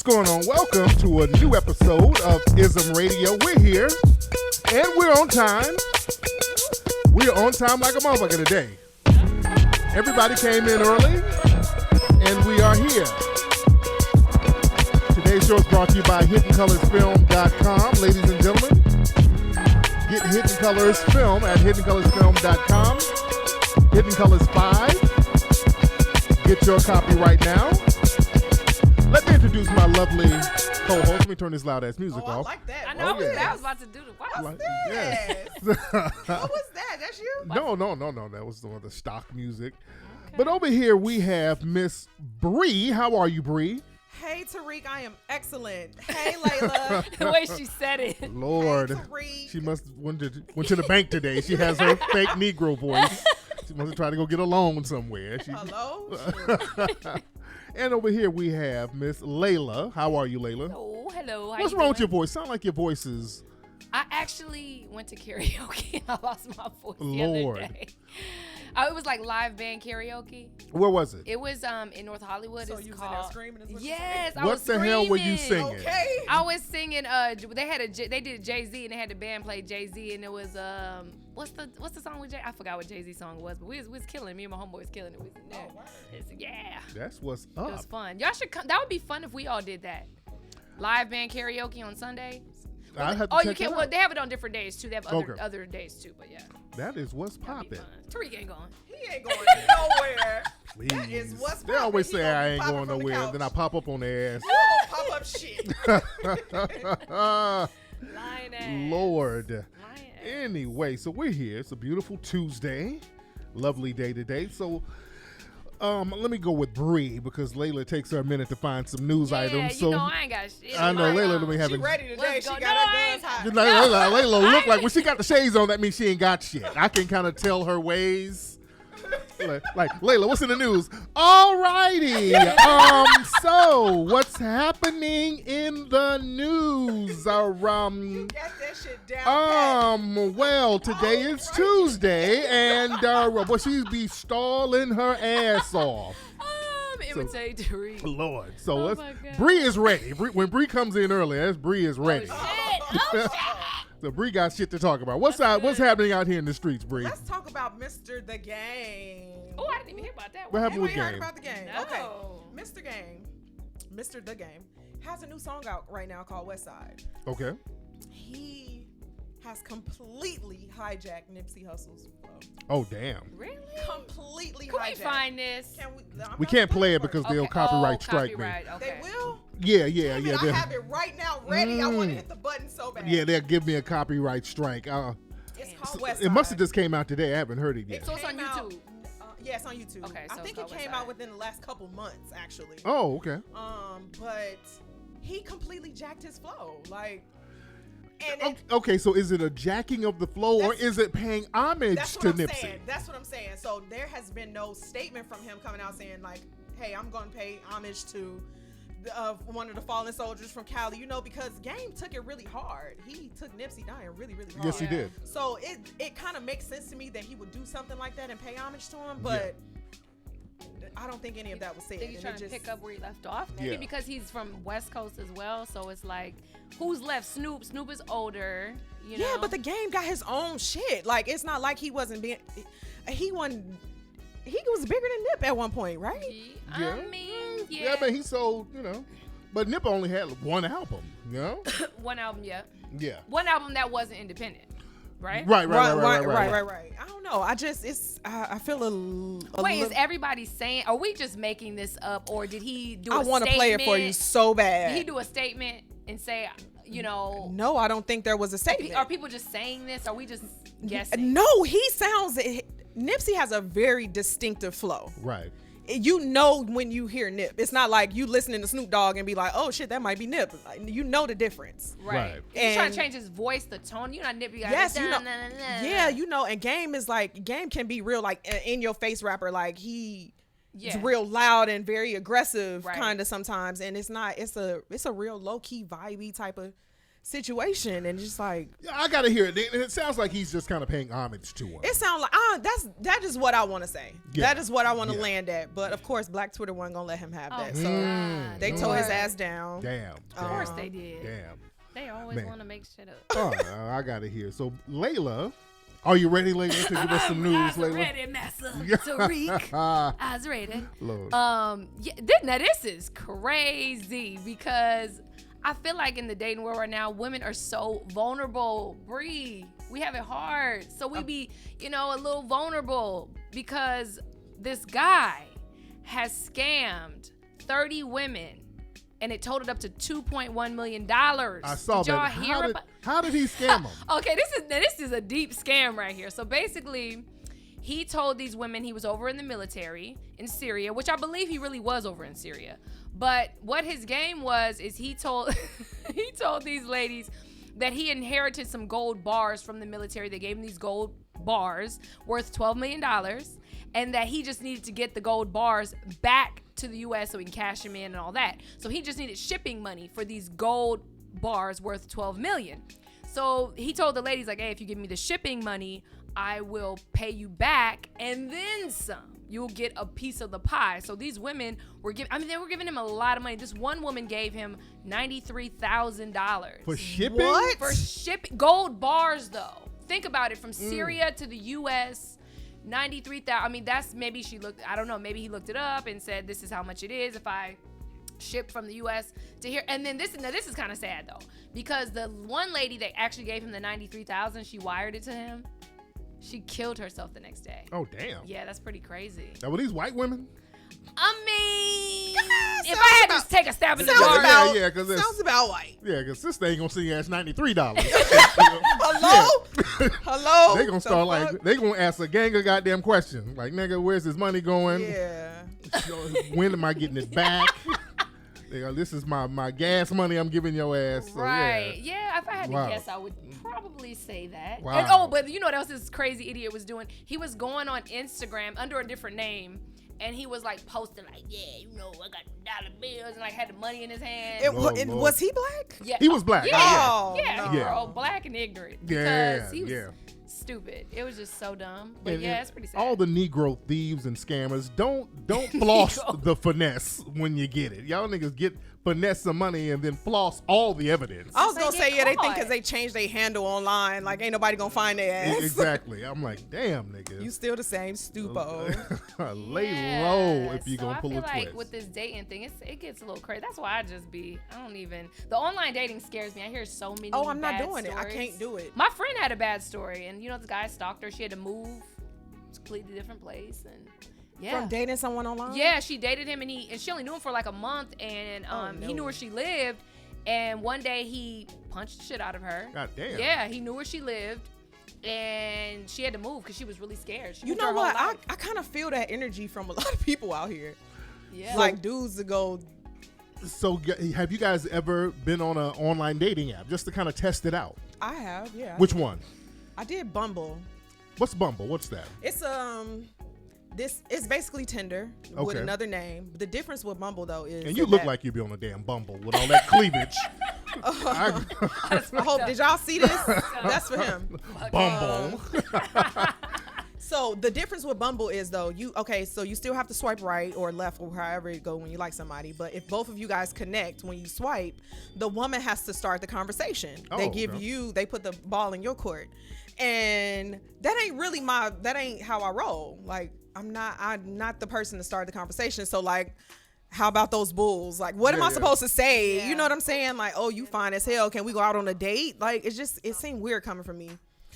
going on? Welcome to a new episode of IZM Radio. We're here, and we're on time. We're on time like a motherfucker today. Everybody came in early, and we are here. Today's show is brought to you by HiddenColorsFilm.com. Ladies and gentlemen, get Hidden Colors Film at HiddenColorsFilm.com. Hidden Colors 5. Get your copy right now. Let me introduce my lovely co-host. Let me turn this loud-ass music off. I like that. I know. I was about to do the What's that? What was that? That's you? No. That was the stock music. Okay. But over here we have Miss Bree. How are you, Bree? Hey, Tariq. I am excellent. Hey, Layla. The way she said it. Lord. Hey, she must went to the bank today. She has her fake Negro voice. She must have tried to go get a loan somewhere. Hello? And over here we have Miss Layla. How are you, Layla? Oh, hello. What's wrong with your voice? Sound like your voice is... I actually went to karaoke and I lost my voice the Lord. other day. It was like live band karaoke. Where was it? It was in North Hollywood. So it's you was called... in there screaming? Yes, I what was the screaming. hell were you singing? Okay. I was singing. They did Jay-Z and they had the band play Jay-Z and it was what's the song with Jay? I forgot what Jay-Z song it was, but we was killing. Me and my homeboy was killing it. We was in there. Oh, wow. Yeah. That's what's up. It was fun. Y'all should come. That would be fun if we all did that. Live band karaoke on Sunday. I have to check you can. it Well, out. they have it on different days too. They have Okay. other days too. But yeah, That is what's that'd be popping. fun. Tariq ain't going. He ain't going nowhere. Please. That is what's They always poppin'. He say gonna I be ain't popping going from the nowhere, couch. then I pop up on their ass. You don't pop up shit. Lion ass. Lord. Lion ass. Anyway, so we're here. It's a beautiful Tuesday. Lovely day today. So let me go with Bree because Layla takes her a minute to find some news items. You so know I ain't got shit. I know Layla don't be She having. ready today. Let's She go. got No, her I guns ain't- hot. Layla look like when she got the shades on, that means she ain't got shit. I can kind of tell her ways. Like Layla, what's in the news? Alrighty. So what's happening in the news? Got that shit down. Well, today is Tuesday, and well, she be stalling her ass off. Imitate Tariq. Lord, so Oh let's. my God. Bree is ready. When Bree comes in early, that's Bree is ready. Oh shit! So Bree got shit to talk about. What's happening out here in the streets, Bree? Let's talk about Mr. The Game. Oh, I didn't even hear about that What one. happened with Anybody heard Game? about the game? No. Okay. Mr. The Game has a new song out right now called West Side. Okay. He has completely hijacked Nipsey Hussle's flow. Oh damn. Really? Completely Can hijacked. we find this? We can't play it because they'll copyright strike copyright. me. Okay. They will? Yeah. Damn it, I have it right now ready. I want to hit the button so bad. Yeah, they'll give me a copyright strike. It's called West Side. It must have just came out today. I haven't heard it yet. So it's on Came out- YouTube. Yeah, it's on YouTube. Okay, I so think it's it called came West out Side. within the last couple months, actually. Oh, okay. But he completely jacked his flow, like, and Okay, so is it a jacking of the flow or is it paying homage that's to what I'm Nipsey? saying. That's what I'm saying. So there has been no statement from him coming out saying like, "Hey, I'm going to pay homage to one of the fallen soldiers from Cali," because Game took it really hard. He took Nipsey dying really, really hard. Yes, he did. So it kind of makes sense to me that he would do something like that and pay homage to him, but I don't think any of that was said. Think he's trying to pick up where he left off? Maybe Yeah. because he's from West Coast as well. So it's like, who's left? Snoop. Snoop is older. You know? Yeah, but the Game got his own shit. Like, it's not like he wasn't being. He was bigger than Nip at one point, right? Yeah. I mean, Yeah, but he sold, but Nip only had one album, one album, yeah. Yeah. One album that wasn't independent, right? Right. I don't know. I feel a Wait, is little, everybody saying? Are we just making this up, or did he do? I want to play it for you so bad. Did he do a statement and say, No, I don't think there was a statement. Are people just saying this? Are we just guessing? No, Nipsey has a very distinctive flow. Right. When you hear Nip. It's not like you listening to Snoop Dogg and be like, "Oh shit, that might be Nip." You know the difference. Right. He's trying to change his voice, the tone. You're not Nip. Yes, yeah, and Game can be real, like, in your face rapper. Like, he's real loud and very aggressive kind of sometimes, and it's a real low key vibey type of situation, and just like, Yeah, I gotta hear it. It sounds like he's just kind of paying homage to her. it sounds like that is what I want to say. Yeah. That is what I want to Yeah. land at. But of course, Black Twitter wasn't gonna let him have that. So God. they Mm. tore his Lord. ass down. Damn. Of course they did. Damn. They always Man. want to make shit up. Oh, I gotta hear. So, Layla, are you ready, Layla, to give us some news, I was Layla? ready, Massa. Tariq. I was ready. Lord. Yeah, now this is crazy because I feel like in the dating world right now, women are so vulnerable. Bree, we have it hard. So we be, a little vulnerable because this guy has scammed 30 women and it totaled up to $2.1 million. I saw Did y'all that. hear about? How did he scam them? Okay, this is a deep scam right here. So basically, he told these women he was over in the military in Syria, which I believe he really was over in Syria. But what his game was is he told he told these ladies that he inherited some gold bars from the military. They gave him these gold bars worth $12 million, and that he just needed to get the gold bars back to the U.S. so he can cash them in and all that. So he just needed shipping money for these gold bars worth $12 million. So he told the ladies, like, hey, if you give me the shipping money, I will pay you back and then some. You'll get a piece of the pie. So these women were they were giving him a lot of money. This one woman gave him $93,000 For shipping? What? for shipping gold bars, though. Think about it, from Syria to the U.S. 93,000. I mean, that's maybe she looked. I don't know. Maybe he looked it up and said, "This is how much it is if I ship from the U.S. to here." And then this is kind of sad though, because the one lady that actually gave him the 93,000, she wired it to him. She killed herself the next day. Oh, damn. Yeah, that's pretty crazy. Now, were these white women? I mean, if sounds I had about- to take a stab in the Sounds dark, about, yeah, 'cause it's- sounds about white. Yeah, because sister ain't gonna see you as $93. Hello? Hello? They gonna start The fuck? they gonna ask a gang of goddamn questions. Like, nigga, where's his money going? Yeah. When am I getting it back? They go, this is my gas money I'm giving your ass. So, right? Yeah. Yeah, if I had Wow. to guess, I would probably say that. Wow. And, but you know what else this crazy idiot was doing? He was going on Instagram under a different name, and he was like posting like, yeah, I got dollar bills, and like had the money in his hand. Lord. Was he black? Yeah. He was black. Yeah, Oh, yeah, no. he Yeah. was black and ignorant Yeah, because he was yeah. stupid. It was just so dumb. But And- yeah, and it's pretty sad. all the Negro thieves and scammers, don't floss the finesse when you get it. Y'all niggas get finesse some money and then floss all the evidence. I was They gonna get say, yeah, they think caught. because they changed their handle online, like ain't nobody gonna find their ass. Exactly. I'm like, damn, nigga. You still the same stupo. Lay Yeah, low if you so gonna pull I feel a like twist. with this dating thing, it gets a little crazy. That's why the online dating scares me. I hear so many. Oh, I'm not bad doing it. I stories. can't do it. My friend had a bad story, and this guy stalked her. She had to move to a completely different place, and yeah. From dating someone online? Yeah, she dated him, and she only knew him for like a month, and he knew where she lived. And one day he punched the shit out of her. God damn. Yeah, he knew where she lived, and she had to move because she was really scared. She You moved know her whole what? I life. kind of feel that energy from a lot of people out here. Yeah. Like dudes to go. So, have you guys ever been on an online dating app just to kind of test it out? I have, yeah. Which one? I did Bumble. What's Bumble? What's that? It's it's basically Tinder with Okay. another name. The difference with Bumble though is And you look like you be on a damn Bumble with all that cleavage. I hope, did y'all see this? That's for him. Bumble. So the difference with Bumble is though, so you still have to swipe right or left or however it go when you like somebody. But if both of you guys connect when you swipe, the woman has to start the conversation. They Oh, give okay. they put the ball in your court. And that ain't how I roll. Like I'm not the person to start the conversation. So like, how about those bulls? Like, what am I supposed to say? Yeah. You know what I'm saying? Like, oh, you fine as hell. Can we go out on a date? Like, it seemed weird coming from me.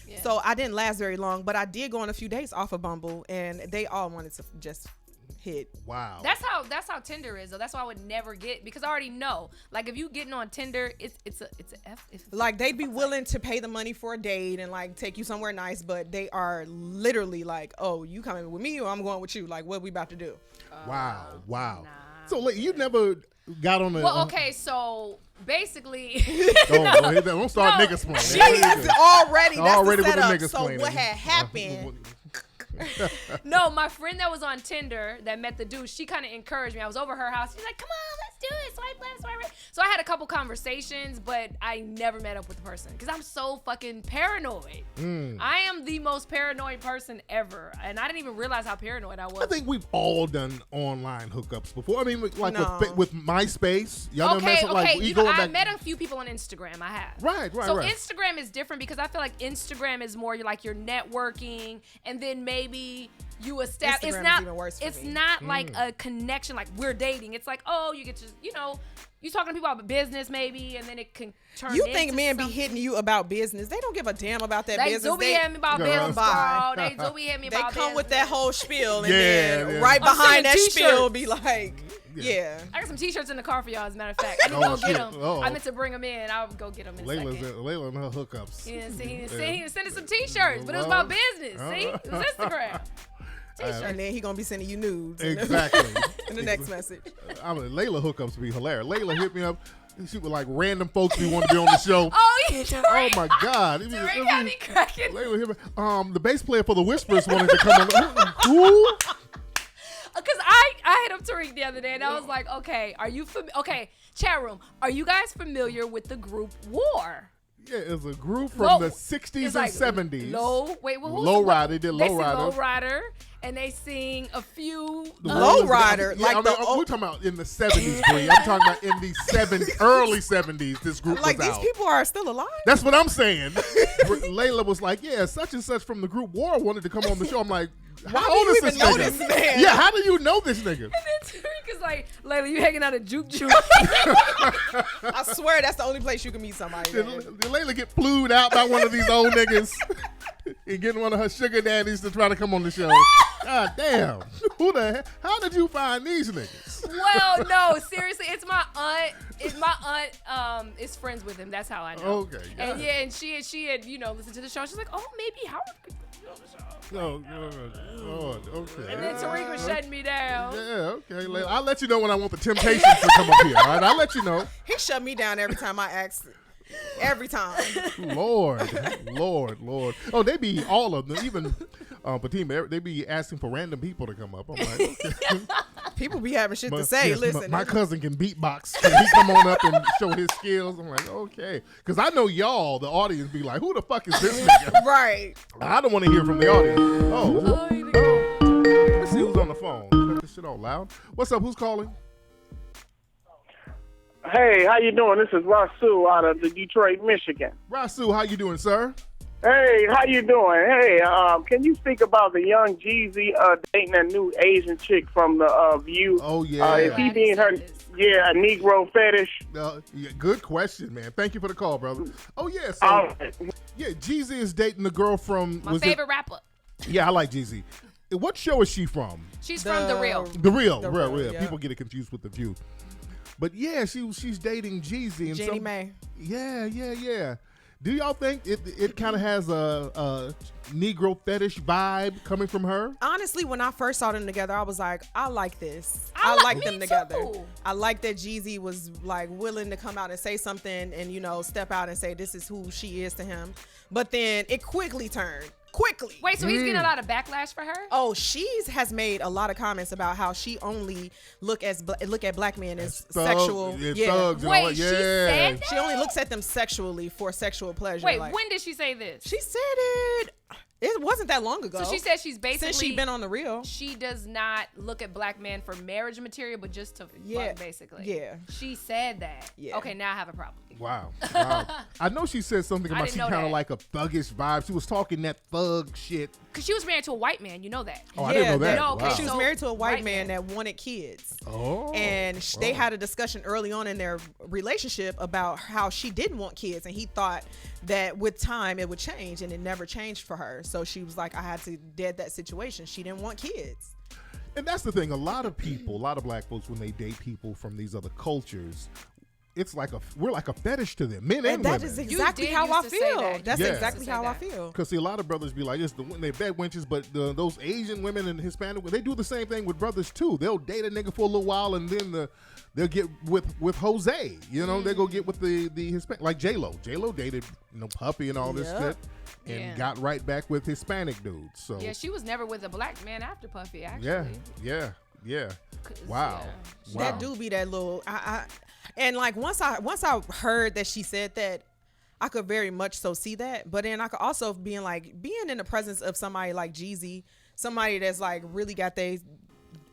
Yeah. So I didn't last very long, but I did go on a few dates off of Bumble, and they all wanted to just hit. Wow. That's how Tinder is though. That's why I would never get, because I already know. Like if you getting on Tinder, it's a F. Like they'd be willing to pay the money for a date and like take you somewhere nice, but they are literally like, oh, you coming with me or I'm going with you? Like, what we about to do? Wow. Nah. So, like, you never got on a. Well, okay, so basically, Don't start No. nigga explaining. She has already. That's Already the with the setup. nigga So explaining. what had happened No, my friend that was on Tinder that met the dude, she kind of encouraged me. I was over her house. She's like, come on, let's do it. Swipe left, swipe right. So I had a couple conversations, but I never met up with the person because I'm so fucking paranoid. I am the most paranoid person ever. And I didn't even realize how paranoid I was. I think we've all done online hookups before. I mean, like with MySpace. Y'all Okay. I back... met a few people on Instagram. I have. Right. So Instagram is different because I feel like Instagram is more like you're networking, and then maybe you establish. It's not like a connection, like we're dating. It's like, oh, you get to, you talking to people about business maybe, and then it can turn. You think men something. be hitting you about business? They don't give a damn about that business. They do be hitting me about business, bro. They do be hitting me about business. They come with that whole spiel, and then right behind that spiel be like, yeah. I got some t-shirts in the car for y'all, as a matter of fact. I need to go get them. I meant to bring them in. I'll go get them in a second. Layla and her hookups. He was sending some t-shirts, but it was about business. See? It was Instagram. T-shirt. And then he gonna be sending you nudes. Exactly. In the next message. Layla hookups be hilarious. Layla hit me up. She was like random folks we want to be on the show. Oh, yeah. Oh my God. Tariq got me cracking. Layla hit me. The bass player for the Whispers wanted to come on. Who? Because I hit up Tariq the other day and I was like, okay, chat room, are you guys familiar with the group War? Yeah, it's a group from the 60s and 70s. Lowrider. They did Lowrider. Lowrider, and they sing a few. Lowrider. We're talking about in the 70s, Bree. I'm talking about in the early 70s, this group was out. Like, these people are still alive? That's what I'm saying. Layla was like, yeah, such and such from the group War wanted to come on the show. I'm like, how old is this nigga? This man? Yeah, how do you know this nigga? And then Tariq is like, Layla, you hanging out at Juke Juke. I swear that's the only place you can meet somebody. Did Layla get flued out by one of these old niggas and getting one of her sugar daddies to try to come on the show? God damn. Who the hell? How did you find these niggas? Well, no, seriously, it's my aunt is friends with him. That's how I know. Okay. And and she had, listened to the show. She's like, oh, maybe Howard could be on the show. Oh, okay. And then Tariq was shutting me down. Yeah, okay. I'll let you know when I want the Temptations to come up here. All right, I'll let you know. He shut me down every time I asked. Every time. Lord. Oh, they be all of them. Even Fatima, they be asking for random people to come up. I'm like, okay. People be having shit to say. Listen, my cousin can beatbox. Can he come on up and show his skills? I'm like, okay. Because I know y'all, the audience, be like, who the fuck is this nigga? Right. I don't want to hear from the audience. Let's see who's on the phone. Cut this shit all loud. What's up? Who's calling? Hey, how you doing? This is Rasul out of Detroit, Michigan. Rasul, how you doing, sir? Hey, how you doing? Hey, can you speak about the young Jeezy dating that new Asian chick from the View? Oh, yeah. Is he being her, a Negro fetish? Yeah, good question, man. Thank you for the call, brother. Oh, yeah. So, yeah, Jeezy is dating the girl from... My favorite rapper. Yeah, I like Jeezy. What show is she from? She's from The Real. The Real. Yeah. People get it confused with The View. But yeah, she's dating Jeezy. And Jenny May. Yeah. Do y'all think it kind of has a Negro fetish vibe coming from her? Honestly, when I first saw them together, I was like, I like this. I like them together. Too. I like that Jeezy was like willing to come out and say something and, step out and say this is who she is to him. But then it quickly turned. Wait, so he's getting a lot of backlash for her? Oh, has made a lot of comments about how she only look at black men as sexual. Thugs Wait, she said that? She only looks at them sexually for sexual pleasure. Wait, when did she say this? She said it. It wasn't that long ago. So she said she's basically... Since she's been on The Real. She does not look at black men for marriage material, but just to fuck, basically. Yeah. She said that. Yeah. Okay, now I have a problem. Wow. I know she said something about she kind of like a thuggish vibe. She was talking that thug shit. Because she was married to a white man. You know that. Oh, I didn't know that. No, okay, wow. She was married to a white man that wanted kids. Oh. And they had a discussion early on in their relationship about how she didn't want kids. And he thought that with time it would change, and it never changed for her. So she was like, I had to dead that situation. She didn't want kids. And that's the thing. A lot of black folks, when they date people from these other cultures, it's like we're like a fetish to them, men and And that women. is exactly how I feel. That's Yeah. exactly how I feel. Because see, a lot of brothers be like, it's they bad wenches, but those Asian women and Hispanic, they do the same thing with brothers too. They'll date a nigga for a little while, and then they'll get with Jose. You know, they go get with the Hispanic, like J-Lo. J-Lo dated Puffy and all this shit, and got right back with Hispanic dudes. So yeah, she was never with a black man after Puffy. Actually, yeah. Wow. That do be that little. And like once I heard that she said that, I could very much so see that. But then I could also being in the presence of somebody like Jeezy, somebody that's like really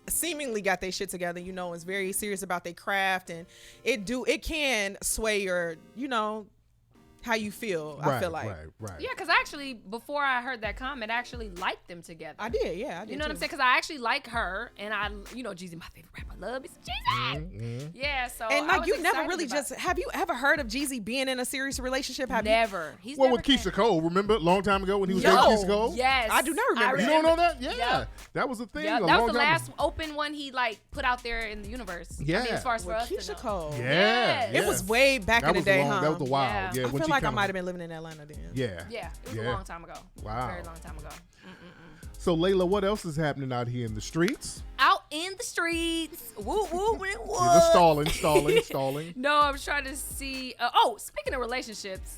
seemingly got their shit together, you know, is very serious about their craft, and it can sway your, you know, how you feel. I feel like right. Yeah, because actually, before I heard that comment, I actually liked them together. I did, yeah. I did you know what I'm saying? Because I actually like her, and Jeezy, my favorite rapper. Love me some Jeezy. Yeah, so and like you never really just have you ever heard of Jeezy being in a serious relationship? Never. He's well, never with Keisha Cole, remember a long time ago when he was dating Keisha Cole? Yes, I do not remember. You don't know that? Yeah, Yep. that was a thing. Yep. A That long was the time last ago. open one he put out there in the universe. Yeah. I mean, as far as for us Keisha to know. Cole. Yeah, It was way back in the day, huh? That was a while. Yeah, I when feel she like I kinda- might have been living in Atlanta then. Yeah. Yeah, it was a long time ago. Wow. Very long time ago. So, Layla, what else is happening out here in the streets? Out in the streets. Woo, woo, woo, woo. You're stalling. No, I was trying to see. Speaking of relationships.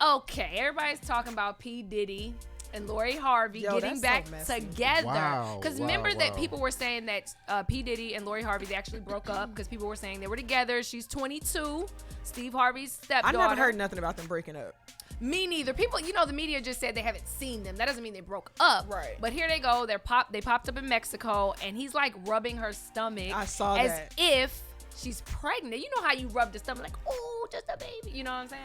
Okay, everybody's talking about P. Diddy and Lori Harvey getting back together. Wow, Because remember that people were saying that P. Diddy and Lori Harvey, they actually broke up because people were saying they were together. She's 22. Steve Harvey's stepdaughter. I never heard nothing about them breaking up. Me neither. People, the media just said they haven't seen them. That doesn't mean they broke up. Right. But here they go. They popped up in Mexico, and he's like rubbing her stomach. I saw as that. if she's pregnant. You know how you rub the stomach like, oh, just a baby. You know what I'm saying?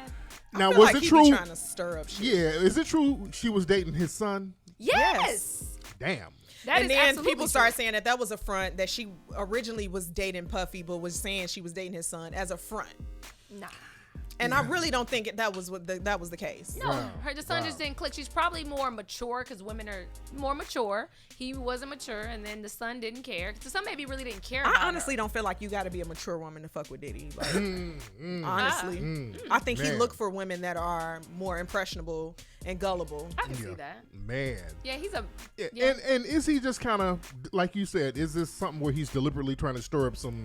Now, I feel was like it he true? Be trying to stir up shit. Yeah, is it true she was dating his son? Yes. Damn. That and is then absolutely people true. started saying that was a front, that she originally was dating Puffy, but was saying she was dating his son as a front. Nah. And I really don't think that was the case. No, the son just didn't click. She's probably more mature because women are more mature. He wasn't mature, and then the son didn't care. The son maybe really didn't care. I honestly don't feel like you got to be a mature woman to fuck with Diddy. Like, honestly, I think he looked for women that are more impressionable and gullible. I can see that. Man. Yeah, he's a. Yeah. And is he just kind of, like you said, is this something where he's deliberately trying to stir up some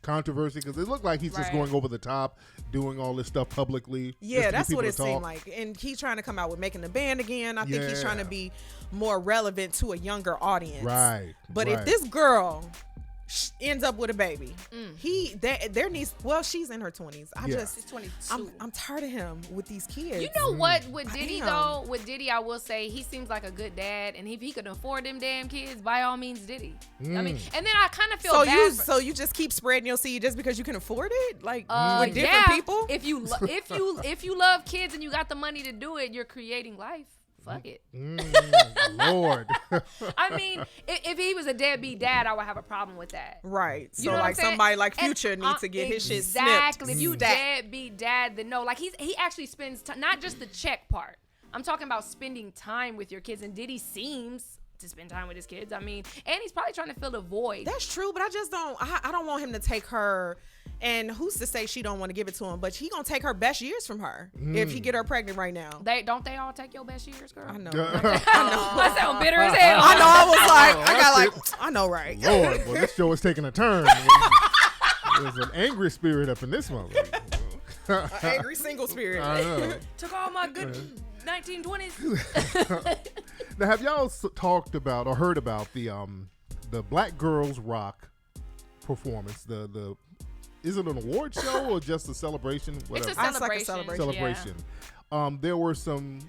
controversy? Because it looked like he's just going over the top, doing all this stuff publicly. Yeah, that's what it seemed like. And he's trying to come out with making the band again. I think he's trying to be more relevant to a younger audience. Right. But if this girl ends up with a baby, there needs. Well, she's in her 20s. She's 22. I'm tired of him with these kids. You know what? With Diddy though, I will say he seems like a good dad, and if he could afford them damn kids, by all means, Diddy. I mean, and then I kind of feel bad. So you just keep spreading your seed just because you can afford it, like with different people. If you love kids and you got the money to do it, you're creating life. Fuck it. Lord. I mean, if he was a deadbeat dad, I would have a problem with that. Right. You So know what like I'm saying? somebody like Future And, needs to get his shit snipped. Exactly. If you deadbeat dad, then no. Like he actually spends not just the check part. I'm talking about spending time with your kids, and Diddy seems to spend time with his kids. I mean, and he's probably trying to fill the void. That's true, but I just don't. I don't want him to take her. And who's to say she don't want to give it to him? But he gonna take her best years from her if he get her pregnant right now. They all take your best years, girl. I know. I sound bitter as hell. I know. I was like, I know, right? Lord, well, this show is taking a turn. There's an angry spirit up in this moment. An angry single spirit. I know. Took all my good 1920s. Now, have y'all talked about or heard about the Black Girls Rock performance? Is it an award show or just a celebration? Whatever. It's a celebration. Like a celebration. There were some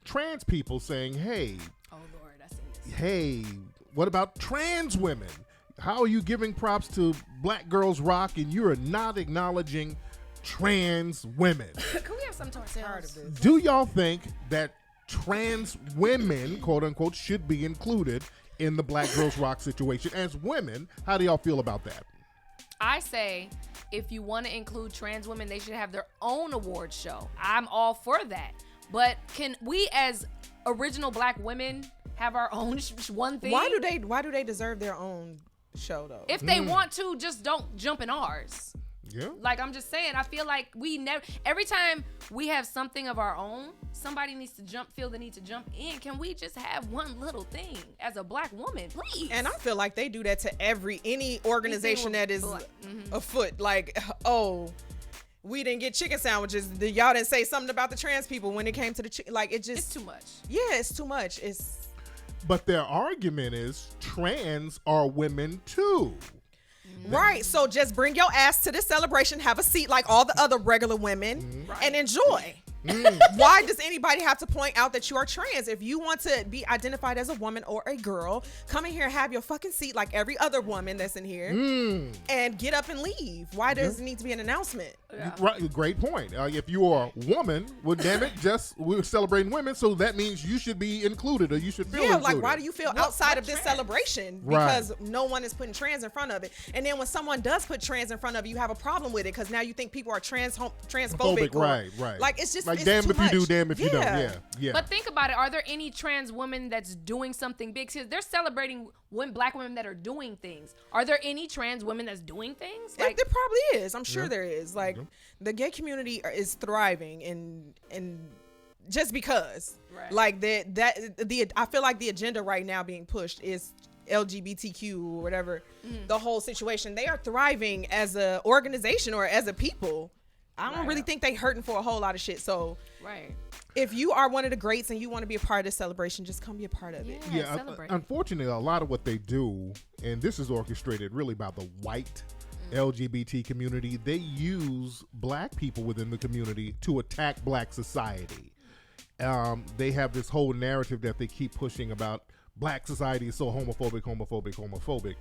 trans people saying, "Hey, Oh Lord, I seen this. hey, what about trans women? How are you giving props to Black Girls Rock and you are not acknowledging trans women?" Can we have some to ourselves? Do y'all think that trans women, quote unquote, should be included in the Black Girls Rock situation? As women, how do y'all feel about that? I say if you want to include trans women, they should have their own award show. I'm all for that. But can we as original Black women have our own one thing? Why do they deserve their own show though? If they want to, just don't jump in ours. Yeah. Like, I'm just saying, I feel like we never, every time we have something of our own, somebody needs to feel the need to jump in. Can we just have one little thing as a black woman, please? And I feel like they do that to any organization that is afoot. Like, oh, we didn't get chicken sandwiches. Y'all didn't say something about the trans people when it came to the chicken. Like, it just. It's too much. Yeah, it's too much. But their argument is trans are women too. Right. So just bring your ass to this celebration, have a seat like all the other regular women, and enjoy. Why does anybody have to point out that you are trans? If you want to be identified as a woman or a girl, come in here and have your fucking seat like every other woman that's in here and get up and leave. Why does it need to be an announcement? Yeah. Right, great point. If you are a woman, well, damn it, we're celebrating women, so that means you should be included, or you should feel included. Like, why do you feel outside of this celebration? Because no one is putting trans in front of it. And then when someone does put trans in front of it, you have a problem with it because now you think people are transphobic. Right. Like, it's just like, damn if you do, damn if you don't. Yeah. But think about it. Are there any trans women that's doing something big? Because they're celebrating black women that are doing things. Are there any trans women that's doing things? Like, there probably is. I'm sure there is. Like, the gay community is thriving and just because. Right. Like, I feel like the agenda right now being pushed is LGBTQ or whatever. The whole situation. They are thriving as a organization or as a people. I don't really think they hurting for a whole lot of shit. So if you are one of the greats and you want to be a part of this celebration, just come be a part of it. Yeah, unfortunately, a lot of what they do, and this is orchestrated really by the white LGBT community, they use black people within the community to attack black society. They have this whole narrative that they keep pushing about black society is so homophobic.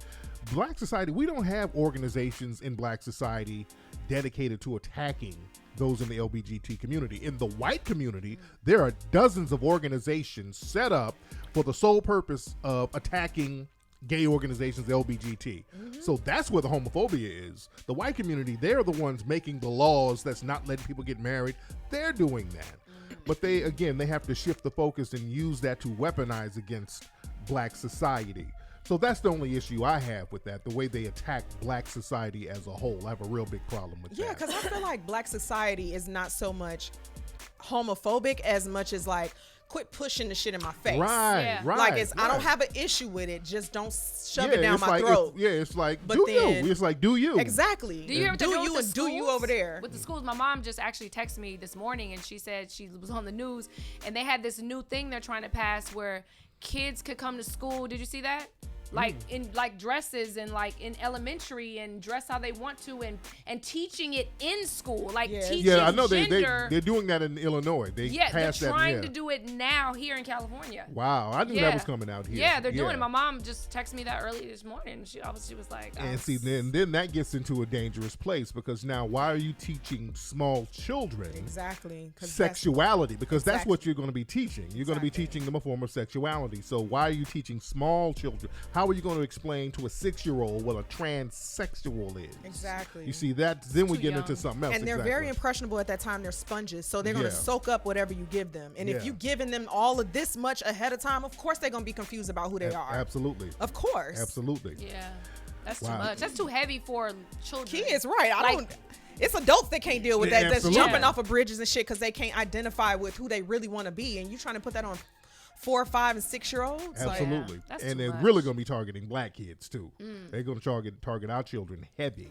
Black society, we don't have organizations in black society dedicated to attacking those in the LGBT community. In the white community, there are dozens of organizations set up for the sole purpose of attacking gay organizations, LGBT. So that's where the homophobia is. The white community, they're the ones making the laws that's not letting people get married. They're doing that. But they have to shift the focus and use that to weaponize against black society. So that's the only issue I have with that, the way they attack black society as a whole. I have a real big problem with that. Yeah, because I feel like black society is not so much homophobic as much as like, quit pushing the shit in my face. Right. Like, I don't have an issue with it. Just don't shove it down my throat. It's like, do you. It's like, do you. Exactly. Do you ever do you and do you over there. With the schools, my mom just actually texted me this morning and she said she was on the news and they had this new thing they're trying to pass where kids could come to school. Did you see that? Like in like dresses and like in elementary and dress how they want to and teaching it in school, like teaching I know gender. they're doing that in Illinois. They're trying to do it now here in California. Wow, I knew that was coming out here. Yeah, they're doing it. My mom just texted me that early this morning. She was like, and see, then that gets into a dangerous place because now why are you teaching small children sexuality? Because that's what you're going to be teaching. You're going to be teaching them a form of sexuality. So why are you teaching small children? How are you going to explain to a 6-year-old what a transsexual is? Exactly. You see, then we get into something else. And they're very impressionable at that time. They're sponges, so they're going to soak up whatever you give them. And if you've given them all of this much ahead of time, of course they're going to be confused about who they are. Absolutely. Of course. Absolutely. Yeah. That's too much. That's too heavy for children. Kids, right. It's adults that can't deal with that. That's jumping off of bridges and shit because they can't identify with who they really want to be. And you trying to put that on 4, 5, and 6-year-olds? Absolutely. And they're really going to be targeting black kids too. They're going to target our children heavy.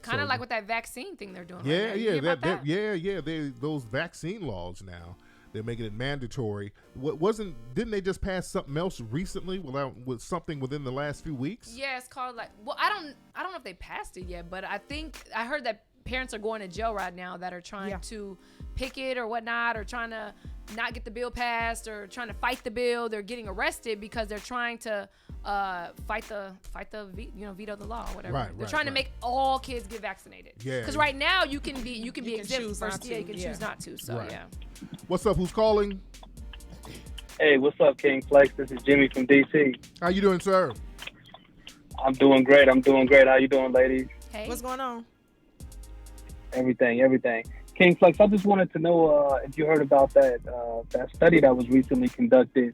Kind of like with that vaccine thing they're doing. Those vaccine laws now, they're making it mandatory. Didn't they just pass something else recently with something within the last few weeks? Yeah, it's called I don't know if they passed it yet, but I heard that parents are going to jail right now that are trying to picket or whatnot, or trying to not get the bill passed, or trying to fight the bill. They're getting arrested because they're trying to veto the law or whatever. They're trying to make all kids get vaccinated. Yeah. Because right now you can be exempt first. Yeah, you can choose not to. So What's up? Who's calling? Hey, what's up, King Flex? This is Jimmy from DC. How you doing, sir? I'm doing great. How you doing, ladies? Hey. What's going on? Everything. King Flex, I just wanted to know if you heard about that study that was recently conducted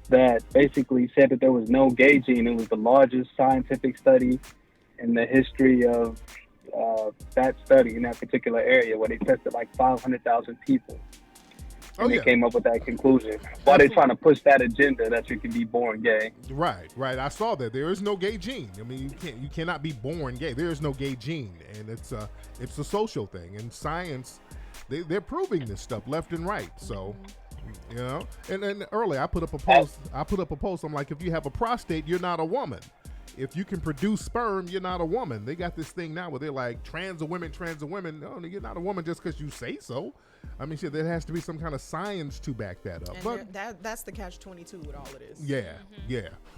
that basically said that there was no gay gene. It was the largest scientific study in the history of, that study in that particular area where they tested like 500,000 people. And they came up with that conclusion. While they're trying to push that agenda that you can be born gay. Right. I saw that. There is no gay gene. I mean, you cannot be born gay. There is no gay gene, and it's a social thing. And science, they're proving this stuff left and right. So, you know. And earlier I put up a post. I'm like, if you have a prostate, you're not a woman. If you can produce sperm, you're not a woman. They got this thing now where they're like, trans are women. No, you're not a woman just because you say so. I mean, shit, there has to be some kind of science to back that up. And but that's the catch-22 with all of this. Yeah.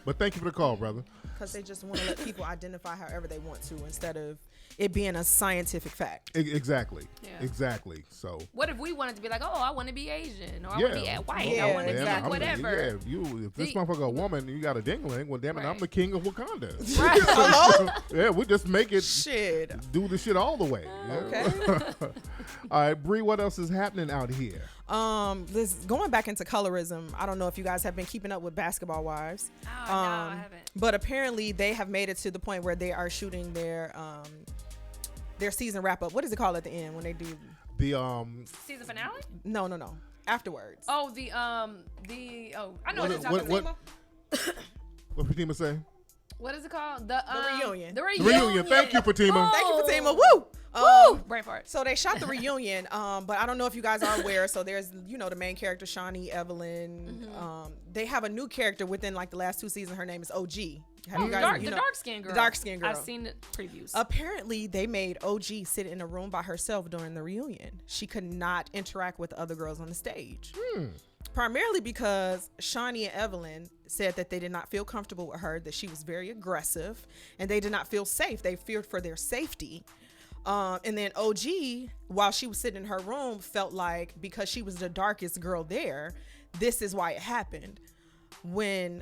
But thank you for the call, brother. Because they just want to let people identify however they want to instead of it being a scientific fact. Exactly. So what if we wanted to be like, oh, I want to be Asian, or I want to be white, I want to be like whatever. If this motherfucker a woman and you got a dingling, well, damn it, I'm the king of Wakanda. Right. Hello? Yeah, we just make it do the shit all the way. Okay. All right, Bree, what else is happening out here? This going back into colorism. I don't know if you guys have been keeping up with Basketball Wives. No, I haven't. But apparently they have made it to the point where they are shooting their season wrap up. What is it called at the end when they do the season finale? No. Afterwards. Oh, I know what you're talking about. What Fatima say? What is it called? The reunion. The reunion. Thank you, Fatima. Thank you, Fatima. Woo! Brain fart. So they shot the reunion, but I don't know if you guys are aware. So there's, the main character, Shawnee Evelyn. They have a new character within like the last 2 seasons. Her name is OG. Have you guys, the dark skin girl. The dark skin girl. I've seen the previews. Apparently, they made OG sit in a room by herself during the reunion. She could not interact with the other girls on the stage. Primarily because Shawnee and Evelyn said that they did not feel comfortable with her, that she was very aggressive, and they did not feel safe. They feared for their safety. And then OG, while she was sitting in her room, felt like because she was the darkest girl there, this is why it happened. When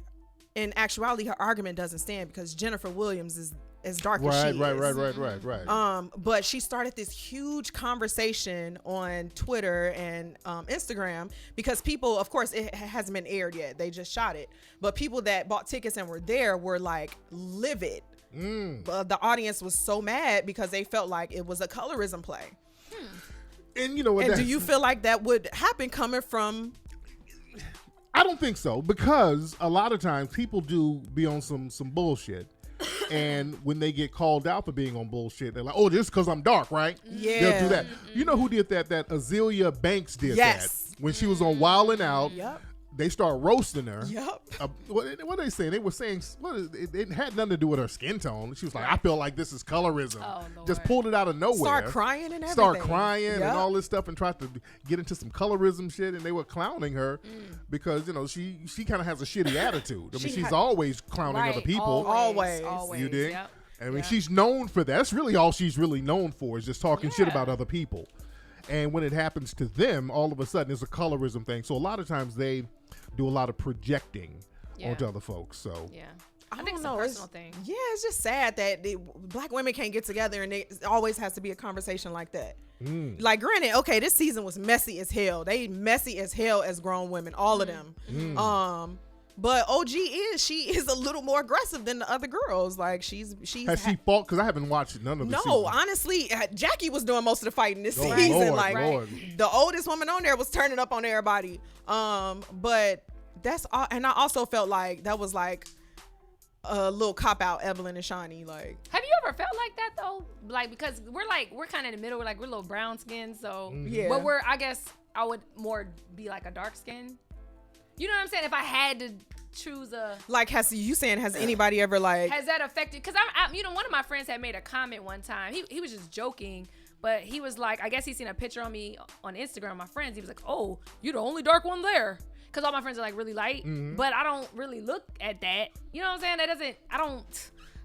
in actuality, her argument doesn't stand because Jennifer Williams is as dark as she is. Right. But she started this huge conversation on Twitter and Instagram because people, of course, it hasn't been aired yet. They just shot it. But people that bought tickets and were there were like livid. The audience was so mad because they felt like it was a colorism play. And you know what? And do you feel like that would happen coming from? I don't think so, because a lot of times people do be on some bullshit. And when they get called out for being on bullshit, they're like, oh, just because I'm dark, right? Yeah. They'll do that. You know who did that? That Azealia Banks did that. When she was on Wildin' Out. Yep. They start roasting her. Yep. What are they saying? They were saying it had nothing to do with her skin tone. She was like, I feel like this is colorism. Oh, Lord. Just pulled it out of nowhere. Start crying and everything. Start crying and all this stuff and tried to get into some colorism shit. And they were clowning her because, she kind of has a shitty attitude. I mean, she's always clowning other people. Always. You dig? Yep. I mean, she's known for that. That's really all she's really known for is just talking shit about other people. And when it happens to them, all of a sudden it's a colorism thing. So a lot of times they do a lot of projecting onto other folks. So I think it's know. a personal thing. Yeah, it's just sad that black women can't get together and it always has to be a conversation like that. Like, granted, okay, this season was messy as hell. They messy as hell as grown women, all of them. But OG she is a little more aggressive than the other girls. Like she's has she fought? Because I haven't watched none of the seasons. Honestly, Jackie was doing most of the fighting this season. Lord. The oldest woman on there was turning up on everybody. But that's all. And I also felt like that was like a little cop out, Evelyn and Shawnee. Like, have you ever felt like that though? Like, because we're kind of in the middle. We're a little brown skin, so yeah. But I guess I would more be like a dark skin. You know what I'm saying? If I had to choose has anybody ever like? Has that affected? Because I one of my friends had made a comment one time. He was just joking, but he was like, I guess he seen a picture on me on Instagram. My friends, he was like, oh, you're the only dark one there. Because all my friends are like really light, but I don't really look at that. You know what I'm saying?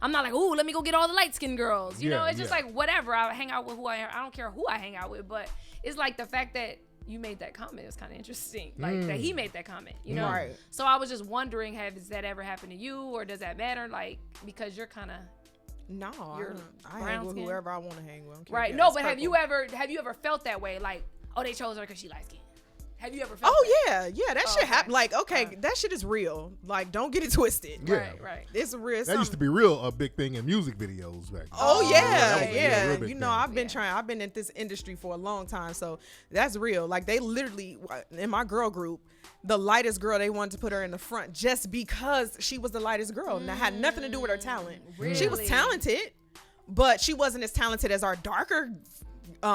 I'm not like, ooh, let me go get all the light skinned girls. You know, it's just like whatever. I hang out with who I don't care who I hang out with, but it's like the fact that you made that comment is kind of interesting. Like that he made that comment, Right. So I was just wondering, has that ever happened to you, or does that matter? Like, because you're kind of I hang with whoever I want to hang with. Right. No, but have you ever felt that way? Like, oh, they chose her because she light skinned. Have you ever felt Oh that? yeah, that shit happened. Like, okay, that shit is real. Like, don't get it twisted. Yeah. Right. It's real. That used to be a big thing in music videos back then. Oh that was yeah. a real big You know, thing. I've been in this industry for a long time, so that's real. Like, they literally in my girl group, the lightest girl, they wanted to put her in the front just because she was the lightest girl. And that had nothing to do with her talent. Really? She was talented, but she wasn't as talented as our darker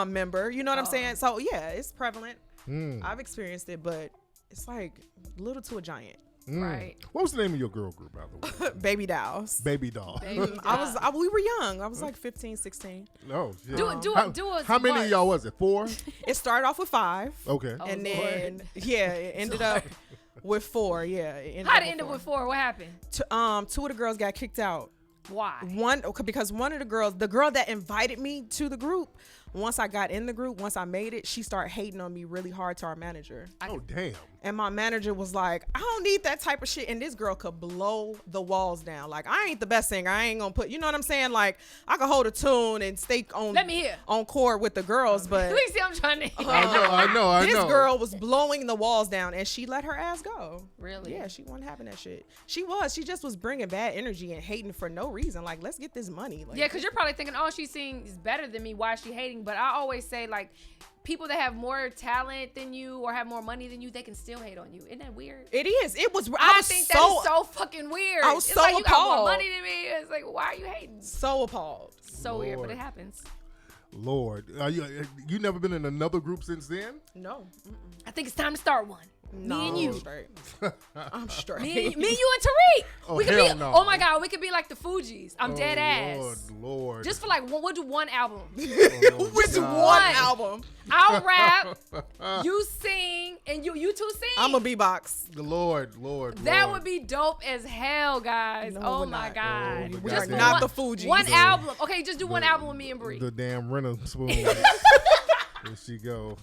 member. You know what I'm saying? So yeah, it's prevalent. I've experienced it, but it's like little to a giant. Right. What was the name of your girl group, by the way? Baby dolls. Baby Doll. We were young. I was like 15, 16. Oh, shit. How many of y'all was it? 4? It started off with 5. Okay. And then it ended up with 4. Yeah. How'd it end up with 4? What happened? 2 of the girls got kicked out. Why? Because one of the girl that invited me to the group, once I got in the group, once I made it, she started hating on me really hard to our manager. Oh, damn. And my manager was like, I don't need that type of shit. And this girl could blow the walls down. Like, I ain't the best singer. I ain't gonna put, you know what I'm saying? Like, I could hold a tune and stay on chord with the girls, but Please see, I'm trying to hear. I know. this girl was blowing the walls down, and she let her ass go. Really? Yeah, she wasn't having that shit. She just was bringing bad energy and hating for no reason. Like, let's get this money. Like, Yeah, because you're probably thinking, oh, she sings better than me. Why is she hating? But I always say, like, people that have more talent than you or have more money than you, they can still hate on you. Isn't that weird? it is. It was. I think that is so fucking weird. I was it's so like you got more appalled. money than me. It's like, why are you hating? So appalled. So weird, but Lord. it happens. Lord. You never been in another group since then? No. I think it's time to start one. No, Me and you. I'm straight. I'm straight. Me and you and Tariq. Oh, we could hell be. no. Oh my God, we could be like the Fugees. I'm dead ass. Lord. Just for like, we'll do one album. With God. one album. I'll rap, you sing, and you two sing. I'm a B-box. The Lord. That would be dope as hell, guys. No, oh we're my not. God. No, We Just are for not one- the Fugees. One album. Okay, just do one album with me and Bree. The damn Renner spoon. There she go.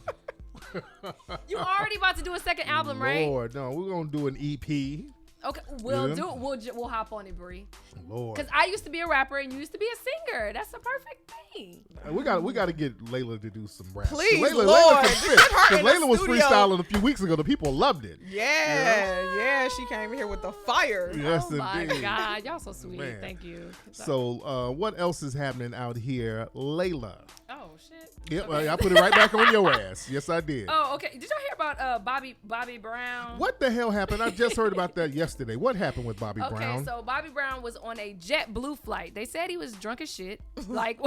You already about to do a second album, right? Lord, no, we're gonna do an EP. Okay, we'll Yeah. do it. We'll hop on it, Bree. Lord, Because I used to be a rapper and you used to be a singer. That's the perfect thing. we got to get Layla to do some rap. Please, Layla, Lord. Layla can spit. Get her 'Cause in the Layla was studio. freestyling a few weeks ago. The people loved it. Yeah, she came here with the fire. Yes, Oh my indeed. God, y'all so sweet. Man. Thank you. So, what else is happening out here, Layla? Oh shit. Yep, Okay. I put it right back on your ass. Yes, I did. Oh, okay. Did y'all hear about Bobby Brown? What the hell happened? I just heard about that yesterday. What happened with Bobby Okay, Brown? so Bobby Brown was on a JetBlue flight. They said he was drunk as shit. Like,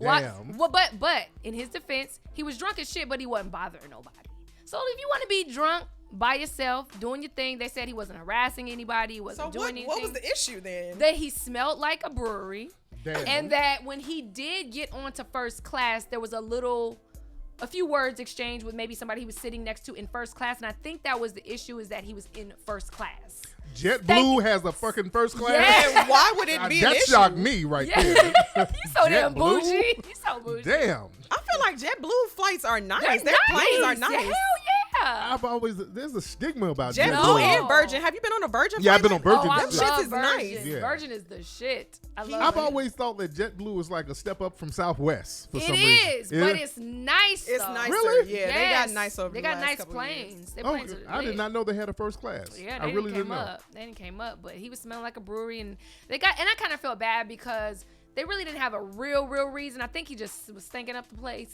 Damn. Well, but in his defense, he was drunk as shit, but he wasn't bothering nobody. So if you want to be drunk by yourself, doing your thing, they said he wasn't harassing anybody, he wasn't So doing anything. what was the issue then? That he smelled like a brewery. Damn. And that when he did get onto first class, there was a few words exchanged with maybe somebody he was sitting next to in first class. And I think that was the issue, is that he was in first class. JetBlue has a fucking first class. Yeah. And why would it be an That issue? shocked me right Yeah. there. You so damn JetBlue? bougie. You so bougie. Damn. I feel like JetBlue flights are nice. They're Their planes are nice. nice. Hell yeah. I've always there's a stigma about JetBlue No. and Virgin. Have you been on a Virgin Yeah, I've flight? been on Oh, Virgin. I Them shits love is Virgin. nice. Yeah. Virgin is the shit. I love I've it. always thought that JetBlue is like a step up from Southwest for It some is, reason. but it's nice. It's though. nicer. Really? Yeah, Yes. they got nice over They the got last nice couple of years. planes. Their Oh, planes are I did lit. not know they had a first class. Yeah, I they really didn't didn't came know. up. They didn't came up, but he was smelling like a brewery, and and I kind of felt bad because they really didn't have a real reason. I think he just was stinking up the place.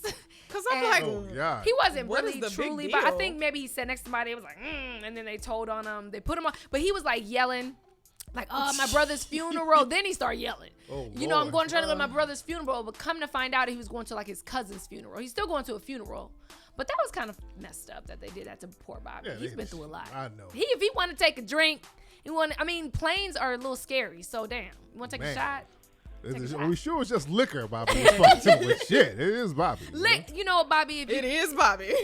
Cause I'm like, Oh God. He wasn't What really is the big truly, but I deal? think maybe he sat next to somebody. It was like, and then they told on him. They put him on, but he was like yelling, like, "Oh, my brother's funeral." Then he started yelling. Oh, You know, I'm Lord. trying to go to my brother's funeral, but come to find out, he was going to like his cousin's funeral. He's still going to a funeral, but that was kind of messed up that they did that to poor Bobby. Yeah, He's they- been through a lot. I know. If he want to take a drink, planes are a little scary. So damn, you want to take Man. a shot? Take a shot. Are we sure it's just liquor, Bobby? Was fucking with shit. It is Bobby. You know, Bobby, if you, it is Bobby.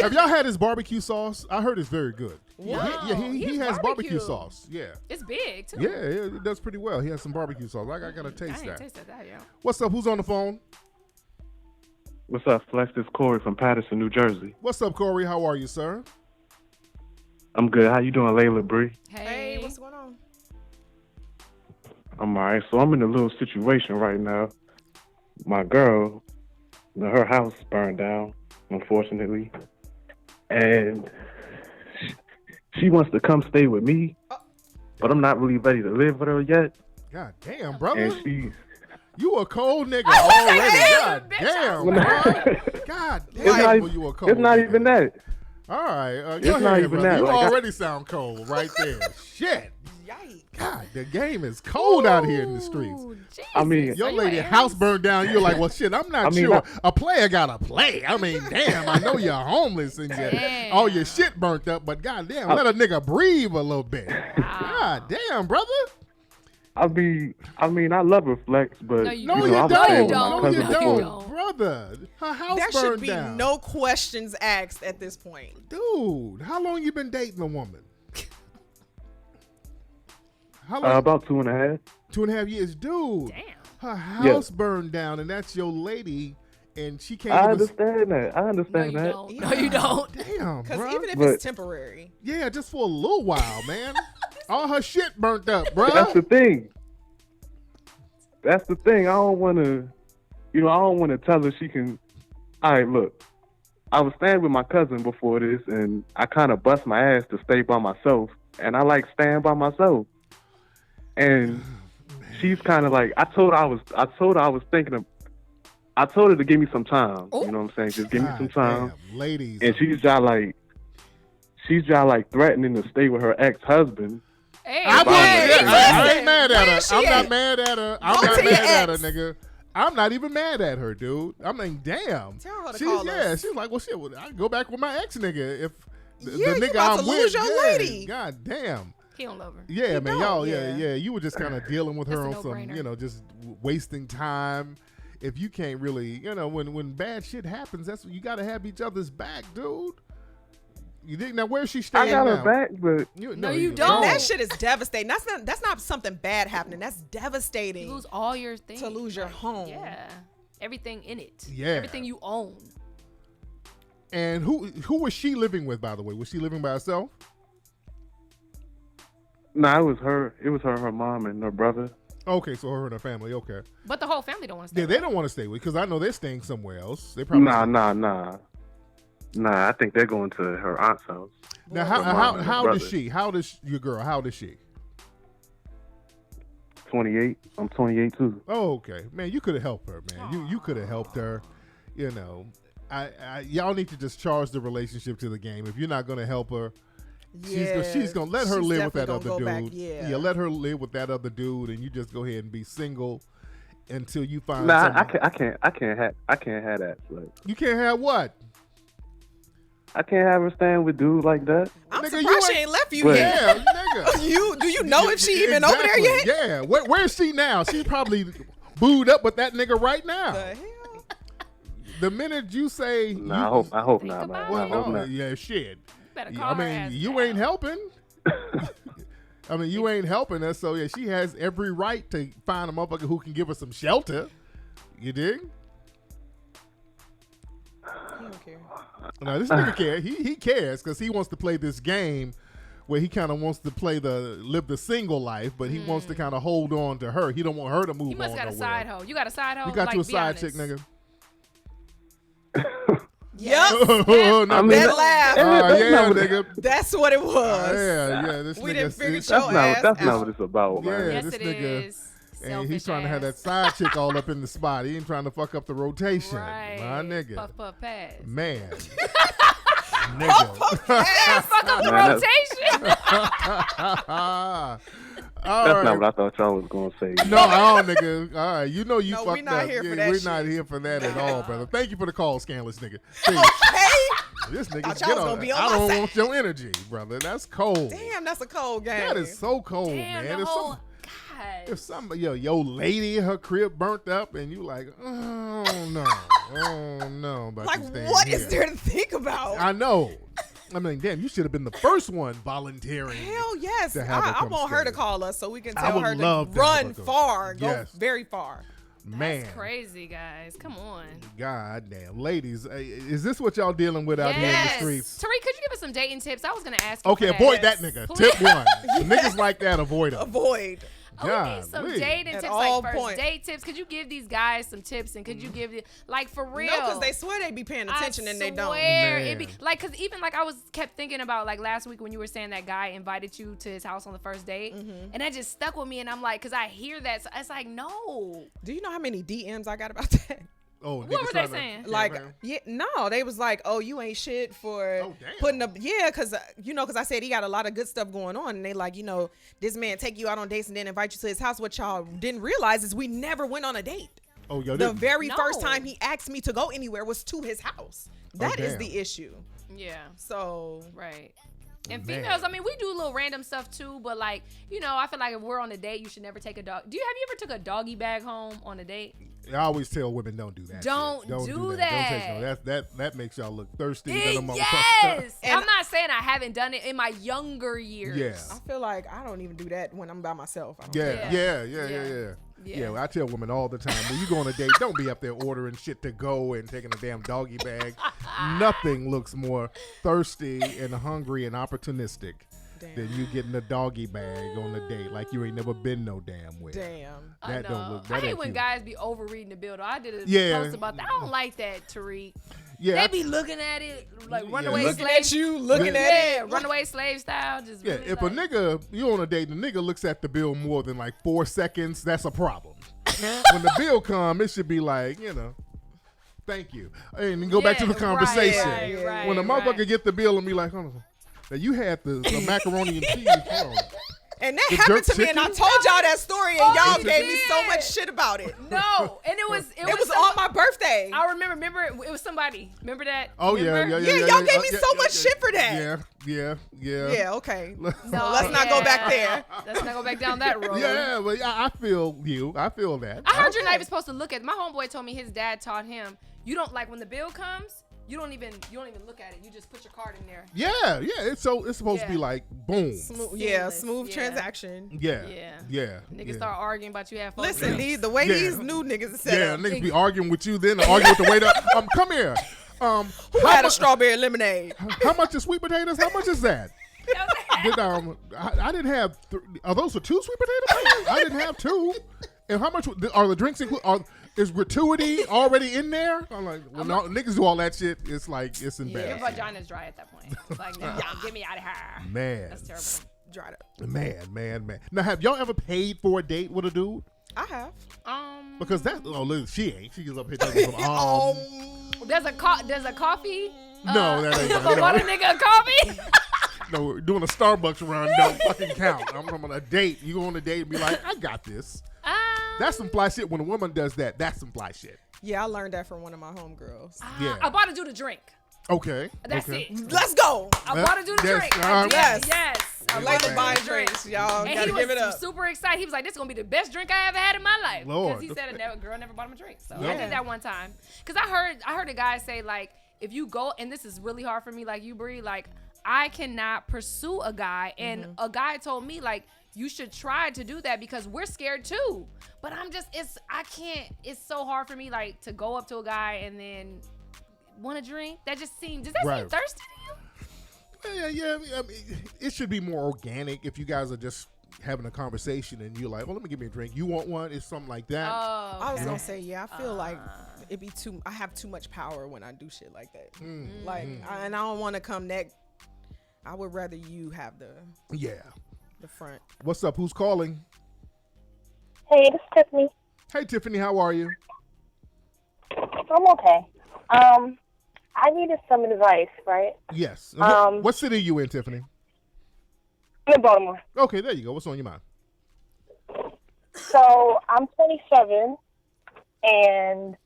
Have y'all had his barbecue sauce? I heard it's very good. No, He his has barbecue barbecue. sauce. Yeah. it's big too. Yeah, it does pretty well. He has some barbecue sauce. I gotta I taste ain't that. tasted that yet. What's up? Who's on the phone? What's up, Flex? This is Corey from Patterson, New Jersey. What's up, Corey? How are you, sir? I'm good. How you doing, Layla Bree? Hey, what's going on? I'm all right. So I'm in a little situation right now. My girl, her house burned down, unfortunately. And she wants to come stay with me, but I'm not really ready to live with her yet. God damn, brother. And you a cold nigga already. God damn, bro. God damn, you a cold It's not nigga. even that. All right. It's Go not ahead, even brother. that. You Like, already sound cold right there. Shit. Yikes. God, the game is cold out here in the streets. Jesus. I mean, Your Are you lady an house Aries? burned down. You're like, well, shit, I'm not I mean, sure. A player gotta play. I mean, damn, I know you're homeless and all your shit burnt up, but goddamn, let a nigga breathe a little bit. God damn, brother. I mean, I love her, Flex, but No, you No, know, you I was don't. staying with No, my you cousin No, you before. don't. brother. Her house There burned should be down. no questions asked at this point. Dude, how long you been dating a woman? How long? About 2.5. 2.5 years, dude. Damn. Her house burned down, and that's your lady, and she can't I even. understand that. I No, understand you that. don't. No, you don't. Damn, Because bro. even if But- it's temporary. Yeah, just for a little while, man. All her shit burnt up, bro. That's the thing. That's the thing. I don't want to, I don't want to tell her she can. All right, look. I was staying with my cousin before this, and I kind of bust my ass to stay by myself, and I like staying by myself. And she's kind of like, I told her I was thinking of. I told her to give me some time. Ooh. You know what I'm saying? Just give me God some time. damn, ladies. And she's just like threatening to stay with her ex-husband. Hey, I hey, ain't mad at her. Where she I'm not at? mad at her. I'm Go not to your mad at her, ex. nigga. I'm not even mad at her, dude. I mean, damn. Tell her to She's call us. she's like, well, shit. Well, I can go back with my ex nigga if the Yeah, you nigga about I'm to with. lose your yeah, lady. God damn. He don't love her. Yeah, You man, don't, y'all, yeah. you were just kind of dealing with her on That's a some, no-brainer. just wasting time. If you can't really, when bad shit happens, that's when you got to have each other's back, dude. You think now? Where's she I staying got now? her back, but No, you don't. That shit is devastating. That's not something bad happening. That's devastating. You lose all your things. To lose your home. Yeah. Everything in it. Yeah. Everything you own. And who was she living with, by the way? Was she living by herself? no, it was her. It was her mom, and her brother. Okay, so her and her family. Okay, But the whole family don't want to stay. yeah, they don't want to stay with because I know they're staying somewhere else. They probably Nah. I think they're going to her aunt's house. Now, Her mom and her how old is brother. she? How old is your girl? How old is she? 28. I'm 28 too. Oh, okay, man, you could have helped her, man. You could have helped her. Y'all need to just charge the relationship to the game. If you're not gonna help her, she's gonna let her she's live with that definitely other gonna dude. go back, yeah. Let her live with that other dude, and you just go ahead and be single until you find. Nah, someone. I can't have that. Like, You can't have what? I can't have her staying with dude like that. I'm Nigga, surprised you she ain't- ain't left you But- yet. Yeah, nigga. Do you know if she even over there Exactly, yet? Yeah. Where's she now? She's probably booed up with that nigga right now. The hell? The minute you say, Nah, I hope Think not, about man. well, I hope no, not. yeah, shit. Better I call her mean, ass you now. ain't helping. I mean, you ain't helping us. So yeah, she has every right to find a motherfucker who can give her some shelter. You dig? He don't care. Now this nigga cares. He cares because he wants to play this game where he kind of wants to live the single life, but he wants to kind of hold on to her. He don't want her to move You must on got a nowhere. side hoe. You got a side hoe? You got like, you a be side honest. chick, nigga. Yep. No, I mean, That laugh. that's yeah, not what- nigga. That's what it was. Yeah. This We nigga. didn't figure is- your That's not ass what it's about, man. Yeah, Yes, this it nigga- is. And he's Selfish trying to have that ass. side chick all up in the spot. He ain't trying to fuck up the rotation. Right. My nigga. Puff, puff, pass. Man. Nigga. Yeah, fuck up the Man, rotation. All That's right. not what I thought y'all was gonna say. No, nigga. All right. You know you No, fucked we not up. here for Yeah, that we're shit. not here for that at all, brother. Thank you for the call, scandalous nigga. See, Okay. this nigga, Thought y'all was gonna be on I my don't side. want your energy, brother. That's cold. Damn, that's a cold game. That is so cold, Damn, man. the If whole. some- God. If somebody, your lady, her crib burnt up, and you like, oh no, about Like, you staying what here. is there to think about? I know. I mean, damn, you should have been the first one volunteering. Hell yes. To have her I come want her stay. to call us so we can I tell would her to love to have run her go. far, go Yes. very far. Man, That's crazy, guys. Come on. God damn, ladies, is this what y'all dealing with out here in the Yes. streets? Tariq, could you give us some dating tips? I was gonna ask you. Okay, for avoid that. that nigga. Please. Tip one. Niggas like that, avoid them. Avoid. Oh, we need some Golly. dating At tips, all like first points. date tips. Could you give these guys some tips, and could you give like for real? No, because they swear they be paying attention and they don't. swear Man. it be like, cause even like I was kept thinking about like last week when you were saying that guy invited you to his house on the first date, and that just stuck with me. And I'm like, cause I hear that, so it's like no. Do you know how many DMs I got about that? Oh, What were they saying? Like, yeah, no, they was like, oh, you ain't shit for putting up, because because I said he got a lot of good stuff going on, and they like, this man take you out on dates and then invite you to his house. What y'all didn't realize is we never went on a date. Oh, yo, The very No. first time he asked me to go anywhere was to his house. That is damn. the issue. Yeah. So Right. And Man. females, I mean, we do little random stuff too, but like, I feel like if we're on a date, you should never take a dog. Have you ever took a doggy bag home on a date? I always tell women don't do that. Don't shit. do Don't take no. That makes y'all look thirsty. than a motherfucker. Yes. And- I'm not saying I haven't done it in my younger years. Yeah. I feel like I don't even do that when I'm by myself. I don't Yeah, Yeah. yeah. Well, I tell women all the time, when you go on a date, don't be up there ordering shit to go and taking a damn doggy bag. Nothing looks more thirsty and hungry and opportunistic than you getting a doggy bag on a date like you ain't never been no damn way. Damn. I That know. don't look. I That hate ain't when cute. guys be overreading the bill. Though. I did a Yeah. post about that. I don't like that, Tariq. Yeah, They be looking at it like Yeah. runaway Looking slave. at you, looking Yeah. at Yeah, it. runaway slave style. Just yeah. really If like, a nigga you on a date, the nigga looks at the bill more than like 4 seconds, that's a problem. When the bill come, it should be like, thank you, and then go back to the Yeah, conversation. right, When a motherfucker right. get the bill and be like, hold on, now you had the macaroni and cheese. Hold on. And that The happened jerk to me, and I chicken? told y'all that story, and Oh, y'all you gave me so did. much shit about it. No, and it was It was on my birthday. I remember it was somebody. Remember that? Oh Remember? yeah. Yeah, y'all gave me yeah, so yeah, much shit for that. Yeah. Yeah, okay. No, So let's not go back there. Let's not go back down that road. Yeah, but I feel you. I feel that. I heard you're not even supposed to look at. My homeboy told me his dad taught him. You don't like when the bill comes. You don't even look at it. You just put your card in there. Yeah. It's supposed to be Yeah. like boom. Seamless, Smooth yeah. transaction. Yeah. Yeah. yeah. Niggas start arguing about you have phones. Listen, the way Yeah. these new niggas are set Yeah, up. niggas be arguing with you, then argue with the waiter. Come here. Who how had mu- a strawberry lemonade? How much is sweet potatoes? How much is that? Did, I didn't have. Are those for 2 sweet potatoes? I didn't have 2. And how much are the drinks included? Is gratuity already in there? I'm like, when niggas do all that shit, it's like it's Your embarrassing. vagina's dry at that point. It's like, no, get me out of here. Man, That's terrible. Dried up. man. Now, have y'all ever paid for a date with a dude? I have. Because look, she ain't. She gets up here talking some. There's a coffee. No, that ain't. But what a nigga a coffee? No, doing a Starbucks run don't fucking count. I'm talking about a date. You go on a date and be like, I got this. That's some fly shit. When a woman does that, that's some fly shit. Yeah, I learned that from one of my homegirls. Yeah. I bought a dude a drink. Okay. That's okay. it. Let's go. I bought a dude a Yes, drink. I did. yes. Yes. I Lady bought a buying dude a drink. drinks, y'all. And Gotta he give it was up. super excited. He was like, "This is gonna be the best drink I ever had in my life." Lord. Because he said a girl never bought him a drink. So I Yeah. did that one time. Because I heard a guy say like, if you go, and this is really hard for me, like you, Bree, like I cannot pursue a guy, and a guy told me like, you should try to do that because we're scared too. But I can't. It's so hard for me like to go up to a guy and then want a drink. That just seems. Does that seem Right. thirsty to you? Yeah. I mean, it should be more organic if you guys are just having a conversation and you're like, well, let me give me a drink. You want one? It's something like that. Oh, I was okay. gonna say, yeah, I feel like it be too. I have too much power when I do shit like that. Like, and I don't want to come next. I would rather you have Yeah. the front. What's up? Who's calling? Hey, this is Tiffany. Hey, Tiffany. How are you? I'm okay. I needed some advice, right? Yes. Um, what city are you in, Tiffany? I'm in Baltimore. Okay, there you go. What's on your mind? So I'm 27, and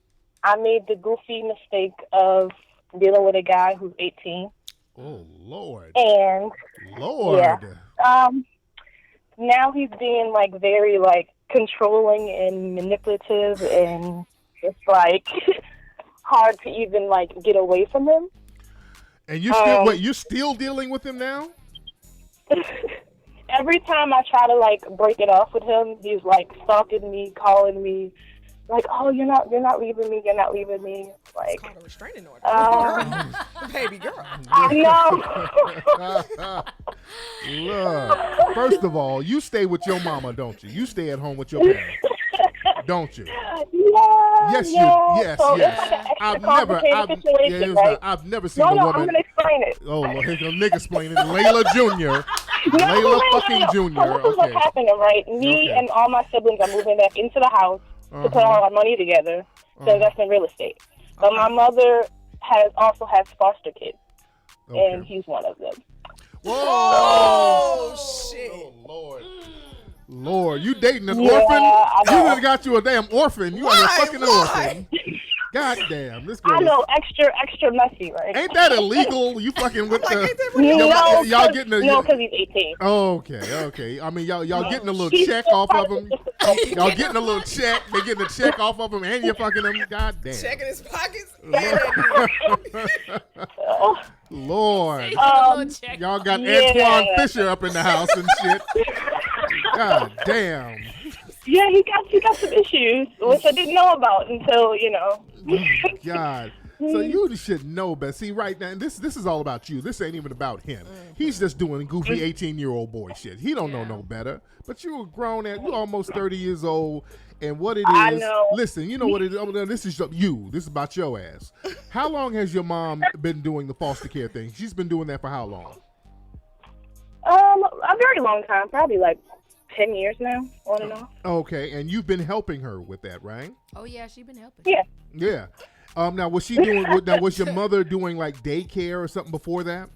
I made the goofy mistake of dealing with a guy who's 18. Oh, Lord. And Lord. yeah. Now he's being like very like controlling and manipulative, and it's like hard to even like get away from him. And you're still dealing with him now? Every time I try to like break it off with him, he's like stalking me, calling me, like, "Oh, you're not leaving me. You're not leaving me." Like, It's called a restraining order. Um, Baby girl. I know. Look, first of all, you stay with your mama, don't you? You stay at home with your parents, don't you? Yeah. Yes, yeah. you. Yes, So yes. It's like an extra I've never, complicated situation, right? I've never seen No, a no, woman. I'm gonna explain it. Oh, Lord, here's a nigga explaining. Layla Jr. Layla fucking Jr. So this is what's Okay. happening, right? Me Okay. and all my siblings are moving back into the house to put all our money together to invest in real estate. But my mother also has foster kids, and he's one of them. Whoa! Oh, shit. Oh, Lord. Lord, you dating an Yeah, orphan? I You know. done got you a damn orphan. You are a fucking orphan. God damn. This girl I know, extra messy, right? Ain't that illegal? You fucking with the... No, y'all getting a... no, because he's 18. Okay. I mean, y'all getting a little He's check still off part of of him. the Y'all getting a little check. They getting a check off of him, and you're fucking them. God damn. Checking his pockets. Lord. Check. Y'all got Yeah. Antoine Fisher up in the house and shit. God damn. Yeah, he got some issues, which I didn't know about until, God. So you should know, but see, right now, this is all about you. This ain't even about him. He's just doing goofy 18-year-old boy shit. He don't know no better. But you a grown ass. You almost 30 years old, and what it is. I know. Listen, you know what it is. This is you. This is about your ass. How long has your mom been doing the foster care thing? She's been doing that for how long? A very long time, probably like 10 years now, on and off. Okay, and you've been helping her with that, right? Oh yeah, she been helping. Yeah. Yeah. Now was she doing? Now was your mother doing like daycare or something before that?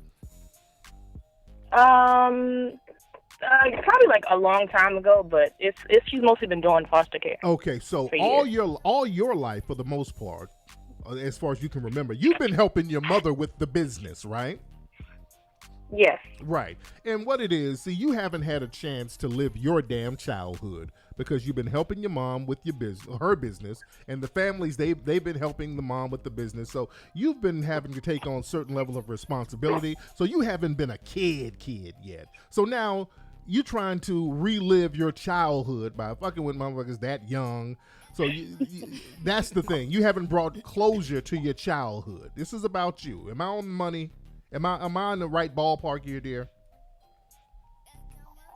Probably like a long time ago, but it's she's mostly been doing foster care. Okay, so For all years. your life, for the most part, as far as you can remember, you've been helping your mother with the business, right? Yes. Right. And what it is, see, you haven't had a chance to live your damn childhood because you've been helping your mom with your business, her business, and the families they've been helping the mom with the business. So you've been having to take on certain level of responsibility. So you haven't been a kid yet. So now you're trying to relive your childhood by fucking with motherfuckers that young. So that's the thing. You haven't brought closure to your childhood. This is about you. Am I on the money? Am I in the right ballpark here, dear?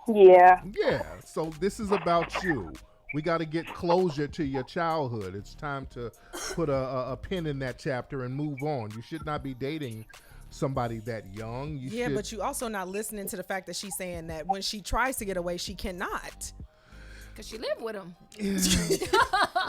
Yeah. Yeah. So this is about you. We got to get closure to your childhood. It's time to put a pin in that chapter and move on. You should not be dating somebody that young. But you also not listening to the fact that she's saying that when she tries to get away, she cannot. Cause she lived with him.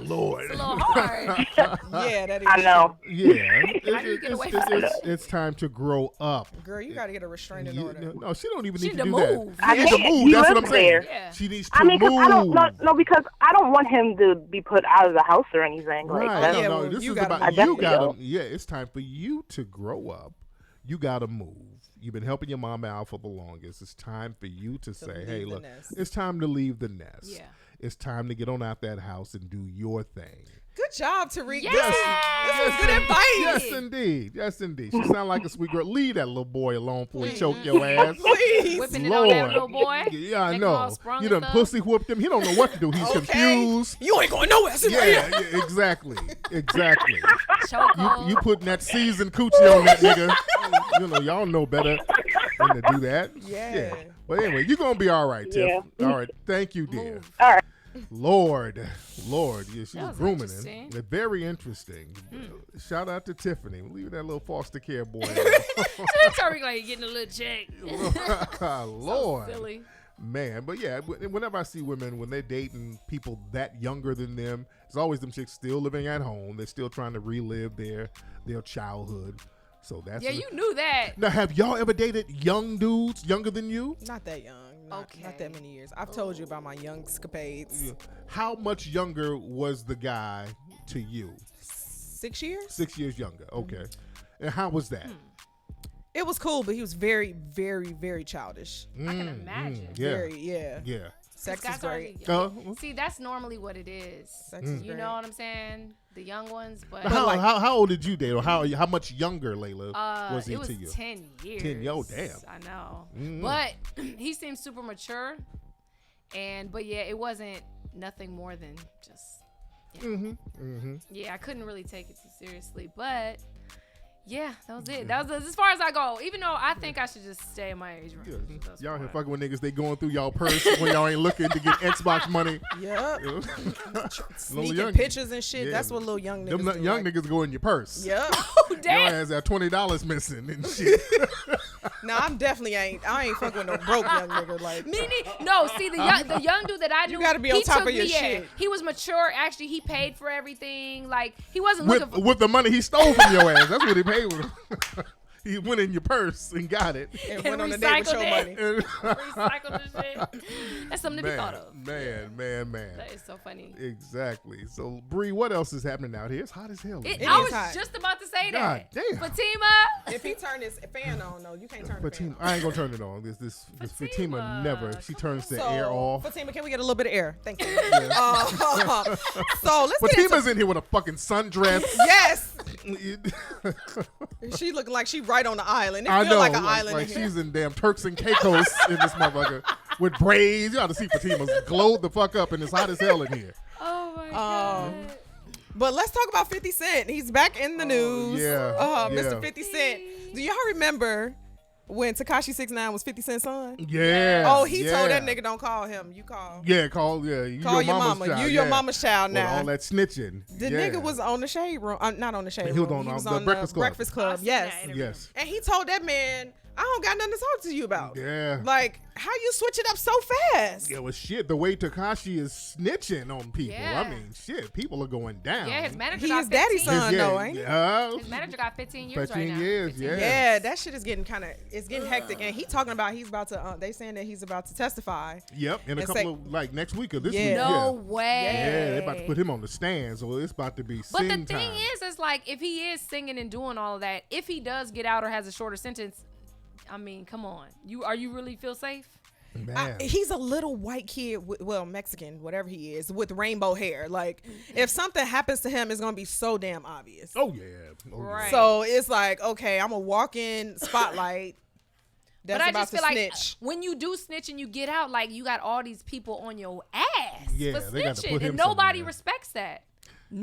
Lord. It's a little hard. Yeah, that is. I know. Yeah. How do you get away from It's time to grow up. Girl, you got to get a restraining order. No, she don't even She need to need do to that. move. She needs to can't. move. He That's what I'm lives saying. there. Yeah. She needs to I mean, move. because I don't want him to be put out of the house or anything. Like Right. that. Yeah, No, well, this you is gotta about move. you gotta. don't. Yeah, it's time for you to grow up. You gotta move. You've been helping your mama out for the longest. It's time for you to say, leave "Hey, the look, nest. it's time to leave the nest. Yeah. It's time to get on out that house and do your thing." Good job, Tariq. Yes. This is good advice. Yes, indeed. Yes, indeed. She sound like a sweet girl. Leave that little boy alone before he choke your ass. Please. Whipping it on that Lord. little boy. Yeah, I Make him all know. sprung You and done stuff. pussy whooped him. He don't know what to do. He's Okay. confused. You ain't going nowhere. Sit right Yeah, here. yeah, exactly. Exactly. Chokehold. You putting that seasoned coochie on that nigga. You know, y'all know better than to do that. Yeah. But anyway, you're going to be all right, Tiff. Yeah. All right. Thank you, dear. Move. All right. Lord. Yeah, she's That was grooming interesting. him. Very interesting. Shout out to Tiffany. Leave that little foster care boy That's already like getting a little check. alone. Lord. Silly. Man, but yeah, whenever I see women, when they're dating people that younger than them, it's always them chicks still living at home. They're still trying to relive their childhood. So that's Yeah, you knew that. Now, have y'all ever dated young dudes younger than you? Not that young. Not Okay. that many years. I've told you about my young escapades. How much younger was the guy to you? 6 years? 6 years younger. Okay. And how was that? It was cool, but he was very, very, very childish. I can imagine. Yeah. Very, yeah. Yeah. Sex Guys is already great. young. See, that's normally what it is. Sex is You great. know what I'm saying? The young ones, but How old did you date, or how much younger, Layla, was he it was to you? 10 years. 10, yo, damn. I know. Mm. But he seemed super mature. But yeah, it wasn't nothing more than just Yeah, I couldn't really take it too seriously, but yeah, that was it. That was as far as I go. Even though I think I should just stay in my age range. Y'all here fucking with niggas, they going through y'all purse when y'all ain't looking to get Xbox money. Yep. Little Sneaking pictures and shit. Yeah. That's what little young niggas Them do. young niggas go in your purse. Yep. Oh, Your damn. ass got $20 missing and shit. No, I ain't fucking with no broke young nigga. Like, No, see the young dude that I knew. You gotta be on he top took of your me, shit. He was mature. Actually, he paid for everything. Like he wasn't looking for. With the money he stole from your ass. That's what he paid with. He went in your purse and got it. and went on a date with your money. Recycled the shit. That's something to be thought of. Man. That is so funny. Exactly. So, Bree, what else is happening out here? It's hot as hell. I is was hot. just about to say God that. damn. Fatima. If he turned his fan on, though, you can't turn the fan Fatima, on. I ain't gonna turn it on. This Fatima never. She turns the air off. Fatima, can we get a little bit of air? Thank you. So let's get Fatima's into. in here with a fucking sundress. Yes. She looking like she right on the island. It I feel know, like an island like in here. she's in damn Turks and Caicos in this motherfucker with braids. You ought to see Fatima's glowed the fuck up, and it's hot as hell in here. Oh my god. But let's talk about 50 Cent. He's back in the news. yeah. Mr. 50 Cent. Do y'all remember when Tekashi 6ix9ine was 50 Cent's son? Yeah. Oh, he told that nigga, don't call him. You call. Yeah, you Call your mama. Child. You your mama's child With now. all that snitching. The nigga was on the Shade Room. Not on the Shade He was Room. on the Breakfast Club. Breakfast Club. I seen Yes. that interview. Yes. And he told that man, I don't got nothing to talk to you about. Yeah. Like, how you switch it up so fast? Yeah, well, shit, the way Tekashi is snitching on people. Yeah. I mean, shit, people are going down. Yeah, his manager He got his daddy's 15. son, though, ain't he? Yeah. His manager got 15 years 15 right now. years, 15 yeah. Yeah, that shit is getting it's getting hectic. And he talking about he's about to, they saying that he's about to testify. Yep, in a And couple say- of, like, next week or this Yeah. week. No yeah. way. Yeah, they about to put him on the stand, so it's about to be But the sing thing time. is like if he is singing and doing all of that, if he does get out or has a shorter sentence, I mean, come on. You really feel safe? Man. He's a little white kid, Mexican, whatever he is, with rainbow hair. Like, if something happens to him, it's gonna be so damn obvious. Oh, yeah. Oh, yeah. Right. So it's like, okay, I'm a walk-in spotlight that's But I about just to feel like snitch. when you do snitch and you get out, like you got all these people on your ass Yeah, for they got to snitching, put him and nobody somewhere. respects that.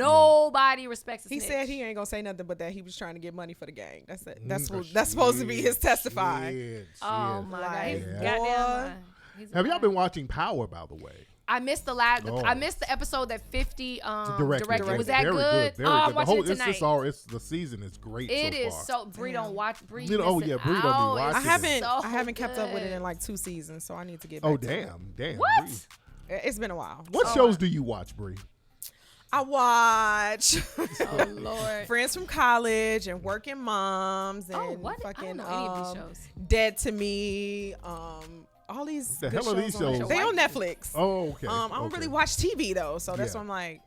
Nobody respects a He snitch. said he ain't gonna say nothing but that he was trying to get money for the gang. That's it. That's Mm, what. That's supposed to be his testify. Shit. Oh my god, he's Like, goddamn boy. lying. He's Have y'all lying. been watching Power, by the way? I missed the last. Oh. I missed the episode that 50 Directed. directed. Was that Very good? Very Oh, I'm good. watching it It's tonight. just all. The season is great. It so is far. so. Bree don't watch. Bree. You know- oh, yeah, Bree don't be out. watching I it. haven't. So I haven't kept up with it good. in like 2 seasons, so I need to get back. Oh, to damn. What? Bree. It. It's been a while. What shows do you watch, Bree? I watch Oh Lord. Friends from College and Working Moms and Oh, what? I fucking don't know any of these shows. Dead to Me. All these The good hell are these on shows? They on Netflix. Oh, okay. I don't really watch TV though, so that's Yeah. why I'm like,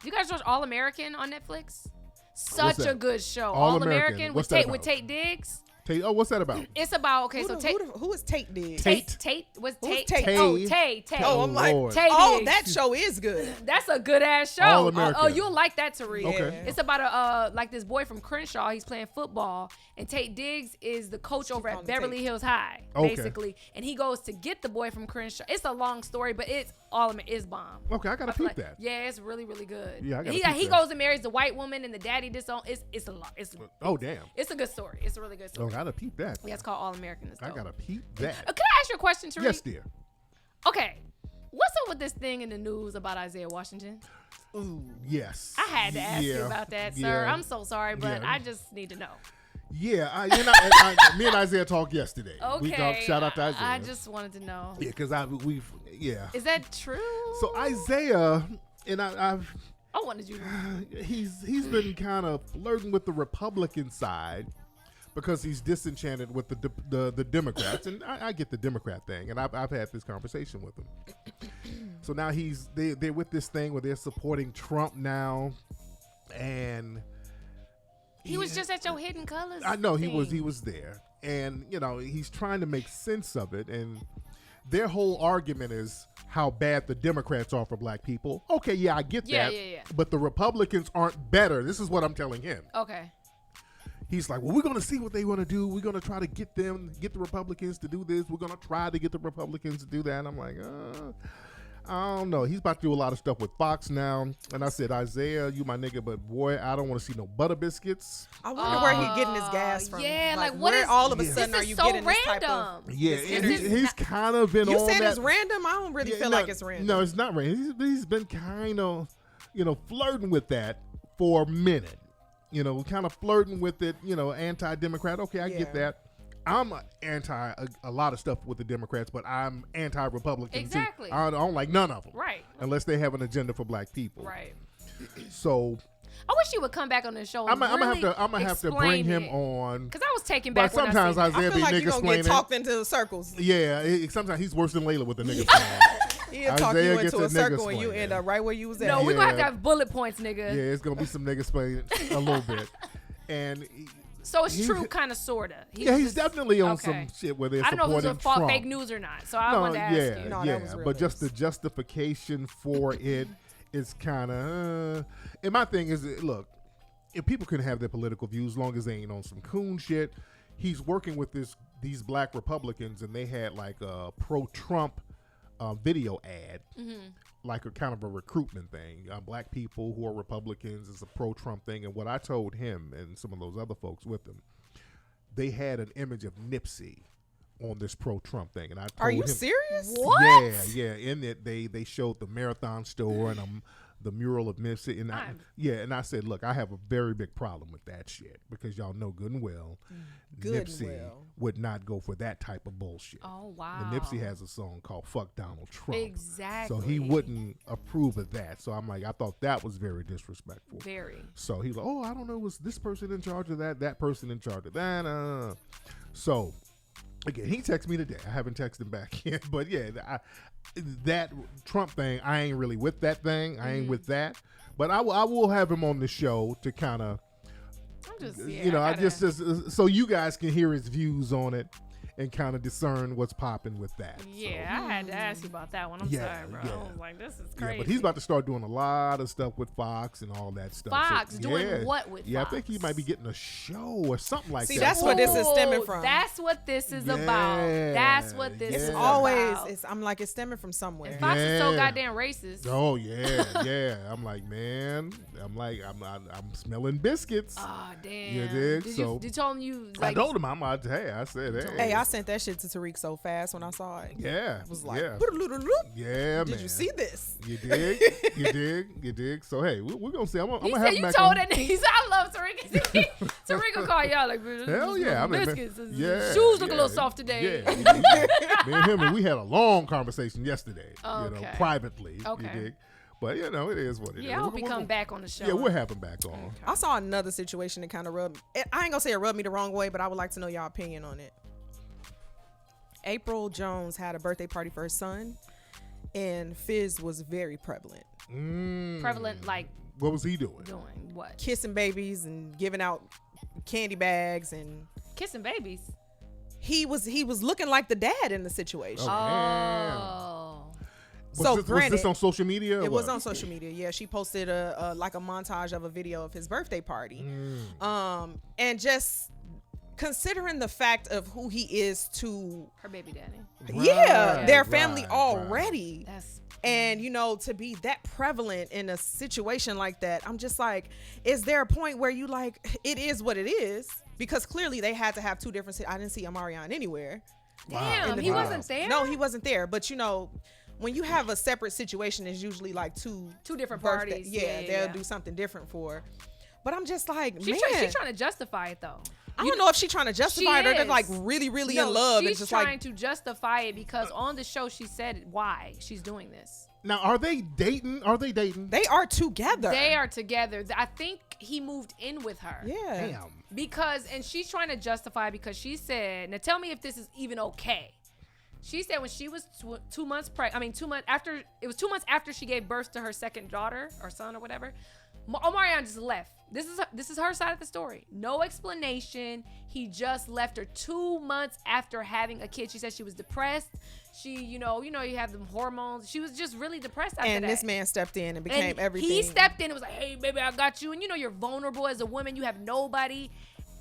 You guys watch All American on Netflix? What's Such a that? good show. All All American. American What's with that Tate about? Diggs. Oh, what's that about? It's about okay. So Tate. who is Tate Diggs? Tate was Who's Tate. Tate? Oh, Tate. Oh, I'm like, Lord. Tate oh, Diggs. that show is good. That's a good ass show. All American. Oh, you'll like that, Tariq. Okay. It's about a like this boy from Crenshaw. He's playing football, and Tate Diggs is the coach over call at him Beverly Tate. Hills High, Okay. basically. And he goes to get the boy from Crenshaw. It's a long story, but it's is bomb. Okay, I gotta I feel peep like- that. Yeah, it's really really good. Yeah, I gotta he peep he that. goes and marries the white woman, and the daddy disown. It's a lot. Oh, damn. It's a good story. It's a really good Oh, story. I gotta peep that. Yeah, it's called All American. It's I dope. gotta peep that. Can I ask you a question, Tariq? Yes, dear. Okay. What's up with this thing in the news about Isaiah Washington? Yes. I had to ask you Yeah. about that, sir. Yeah. I'm so sorry, but Yeah. I just need to know. Yeah, me and Isaiah talked yesterday. Okay. We talked. Shout out to Isaiah. I just wanted to know. yeah, because yeah. Is that true? So Isaiah and I've I wanted you to. he's been kind of flirting with the Republican side because he's disenchanted with the Democrats, and I get the Democrat thing, and I've had this conversation with him. So now they're with this thing where they're supporting Trump now, and He was just at your Hidden Colors. I know he thing. was there, and he's trying to make sense of it, and their whole argument is how bad the Democrats are for black people. Okay, yeah, I get Yeah, that. yeah. But the Republicans aren't better. This is what I'm telling him. Okay. He's like, well, we're going to see what they want to do. We're going to try to get the Republicans to do this. We're going to try to get the Republicans to do that. And I'm like, I don't know. He's about to do a lot of stuff with Fox now. And I said, Isaiah, you my nigga, but boy, I don't want to see no butter biscuits. I wonder where he getting his gas from. Yeah, like what where is all of a this sudden is are you so getting random. this type of? Yeah, and he's kind of been You on said that. it's random. I don't really feel like it's random. No, it's not random. He's been kind of, flirting with that for a minute. Kind of flirting with it. Anti-Democrat. Okay, I get that. I'm anti a lot of stuff with the Democrats, but I'm anti-Republican Exactly. too. I don't like none of them. Right. Unless they have an agenda for black people. Right. So I wish he would come back on the show. I'm gonna have to bring him it. on. Because I was taken back. But sometimes when I Isaiah I be feel like nigga you're gonna get explaining. talked into circles. Yeah, sometimes he's worse than Layla with the nigga. He'll talk Isaiah you gets into a a nigga circle and you explainer. end up right where you was at. No, we're gonna have to Yeah. have bullet points, nigga. Yeah, it's gonna be some niggas playing a little bit, and So it's He's- true, kind of, sorta. he's just- definitely on okay. some shit where they're I don't know if supporting it was Trump. fake news or not. So I wanted to ask you. No, that was real but just the news. justification for it is kind of. And my thing is, look, if people can have their political views, as long as they ain't on some coon shit, he's working with these black Republicans, and they had like a pro-Trump video ad, like a kind of a recruitment thing. Black people who are Republicans is a pro-Trump thing, and what I told him and some of those other folks with him, they had an image of Nipsey on this pro-Trump thing, and I told Are you him, serious? What? Yeah. In it, they showed the Marathon store and the mural of Nipsey, and and I said, look, I have a very big problem with that shit because y'all know good and well, Nipsey would not go for that type of bullshit. Oh wow. And Nipsey has a song called "Fuck Donald Trump," Exactly. so he wouldn't approve of that. So I'm like, I thought that was very disrespectful. Very. So he's like, oh, I don't know, was this person in charge of that person in charge of that? So again, he texted me today. I haven't texted him back yet, but yeah, that Trump thing, I ain't really with that thing. I ain't with that, but I will have him on the show to kind of, I just so you guys can hear his views on it and kind of discern what's popping with that. Yeah, I had to ask you about that one. I'm sorry, bro. Yeah. I was like, this is crazy. Yeah, but he's about to start doing a lot of stuff with Fox and all that stuff. Fox doing what with Yeah, Fox? I think he might be getting a show or something like See, that. that's what this is stemming from. That's what this is about. That's what this is It's about. always. I'm like, it's stemming from somewhere. And Fox is so Yeah. goddamn racist. Oh yeah. I'm like, man. I'm smelling biscuits. Oh damn. You dig? Did So- you told him you I like told him I said, hey. Hey, I sent that shit to Tariq so fast when I saw it. Yeah. It was like, yeah. Yeah, man. did you see this? You dig? You dig? So hey, we're gonna see. I'm he gonna said have him you back told on. that nigga. He said I love Tariq. Tariq will call y'all like Hell yeah, I mean, biscuits. yeah, Shoes look yeah. a little soft today. Yeah, me and him, and we had a long conversation yesterday. Okay. Privately. Okay. You dig? But it is what it is. Yeah, I hope he come back on the show. Yeah, we'll have him back on. I saw another situation that kind of rubbed. I ain't gonna say it rubbed me the wrong way, but I would like to know y'all opinion on it. April Jones had a birthday party for her son, and Fizz was very prevalent, Prevalent, like What was he doing? doing what? kissing babies and giving out candy bags, and Kissing babies. he was looking like the dad in the situation. Oh. So was granted, this on social media? or it was what? on social media. Yeah, she posted a montage of a video of his birthday party, and just considering the fact of who he is to Her baby daddy. their family already. That's And to be that prevalent in a situation like that, I'm just like, is there a point where you like, it is what it is? Because clearly they had to have two different. I didn't see Amarion anywhere. damn. He wasn't there. No, he wasn't there. But when you have a separate situation, it's usually like two different birthday- parties. Yeah, they'll do something different for her. But I'm just like, She's man, trying to justify it though. I don't know if she's trying to justify it or they're like really, really in love. She's and just trying like, to justify it because on the show she said why she's doing this. Now, are they dating? they are together. They are together. I think he moved in with her. Yeah. Damn. Because, and she's trying to justify because she said, now tell me if this is even okay. She said when she was 2 months pregnant, 2 months after, it was 2 months after she gave birth to her second daughter or son or whatever, Omarion just left. This is her side of the story. No explanation. He just left her 2 months after having a kid. She said she was depressed. She, you have them hormones. She was just really depressed after that. And this man stepped in and became everything. He stepped in and was like, hey, baby, I got you. And you're vulnerable as a woman. You have nobody.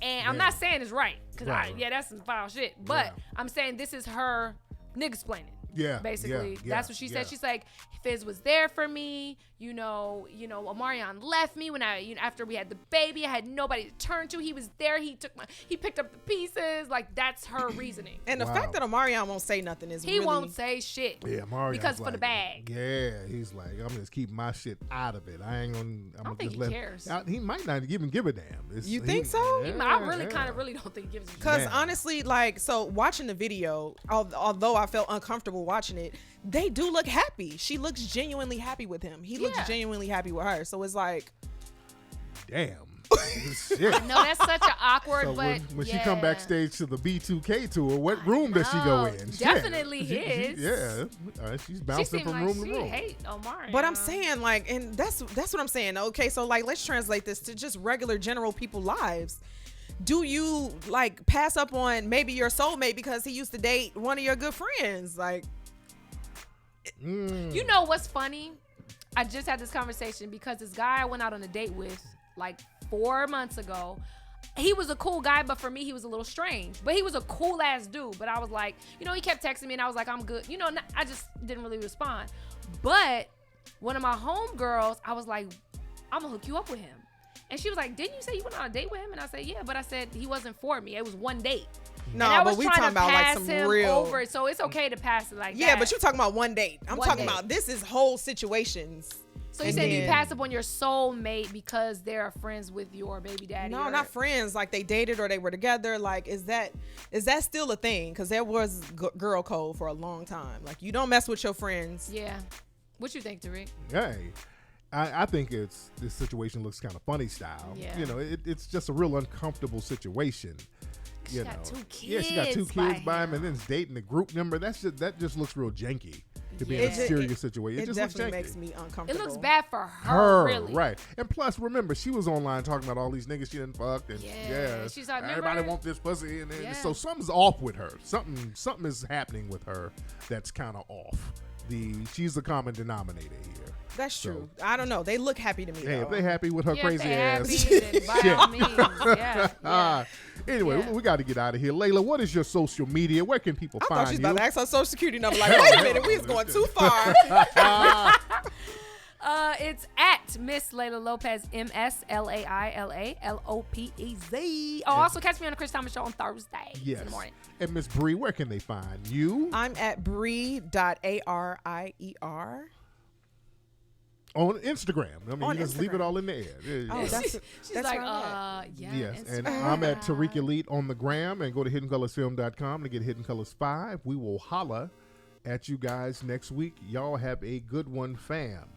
And I'm not saying it's right. Because, that's some foul shit. But I'm saying this is her nigga explaining. Yeah. Basically, yeah, that's what she yeah. said. She's like, Fizz was there for me. Omarion left me when after we had the baby. I had nobody to turn to. He was there. He picked up the pieces. Like, that's her reasoning. And the fact that Omarion won't say nothing is he really... won't say shit. Yeah, Marion's because like, for the bag. Yeah, he's like, I'm just keeping my shit out of it. I ain't gonna. I don't think he cares. He might not even give a damn. You think so? Yeah, I really don't think he gives a shit. Because honestly, like, so watching the video, although I felt uncomfortable watching it, they do look happy. She looks genuinely happy with him. He looks genuinely happy with her. So it's like, damn. Shit. No, that's such an awkward. So but when she come backstage to the B2K tour, what room does she go in? Definitely his. She's bouncing from room to room. Hate Omar. But I'm saying, like, and that's what I'm saying. Okay, so like, let's translate this to just regular general people lives. Do you like pass up on maybe your soulmate because he used to date one of your good friends? Like, you know what's funny? I just had this conversation because this guy I went out on a date with like 4 months ago, he was a cool guy, but for me, he was a little strange. But he was a cool ass dude. But I was like, he kept texting me and I was like, I'm good. I just didn't really respond. But one of my homegirls, I was like, I'm gonna hook you up with him. And she was like, didn't you say you went on a date with him? And I said, yeah, but I said he wasn't for me. It was one date. No, but we talking about like some real over, so it's okay to pass it like that. Yeah, but you're talking about one date. I'm talking about this is whole situations. So you said you pass up on your soulmate because they're friends with your baby daddy? No, not friends. Like they dated or they were together. Like, is that still a thing? Because there was girl code for a long time. Like, you don't mess with your friends. Yeah. What you think, Tariq? Hey, I think this situation looks kind of funny style. Yeah. It's just a real uncomfortable situation. She got 2 kids. Yeah, she got 2 kids by him, and then dating a group member. That just looks real janky to be in a serious situation. It just definitely looks janky. makes me uncomfortable. It looks bad for her, really. Right. And plus, remember, she was online talking about all these niggas she done fucked, and she's like, everybody want this pussy, and so something's off with her. Something is happening with her that's kind of off. She's the common denominator here. That's true. I don't know. They look happy to me. Hey, though. if they happy with her crazy ass, then by all means, Anyway, we got to get out of here. Layla, what is your social media? Where can people find you? I thought she was about to ask her social security number. Like, wait a minute, we was going too far. It's at Miss Layla Lopez, MSLAILA LOPEZ. Also catch me on the Chris Thomas Show on Thursday in the morning. And Miss Bree, where can they find you? I'm at Bree.ARIER. On Instagram. I mean, on you just Instagram. leave it all in the air. Oh, that's like, yes. And I'm at Tariq Elite on the gram, and go to HiddenColorsFilm.com to get Hidden Colors 5. We will holla at you guys next week. Y'all have a good one, fam.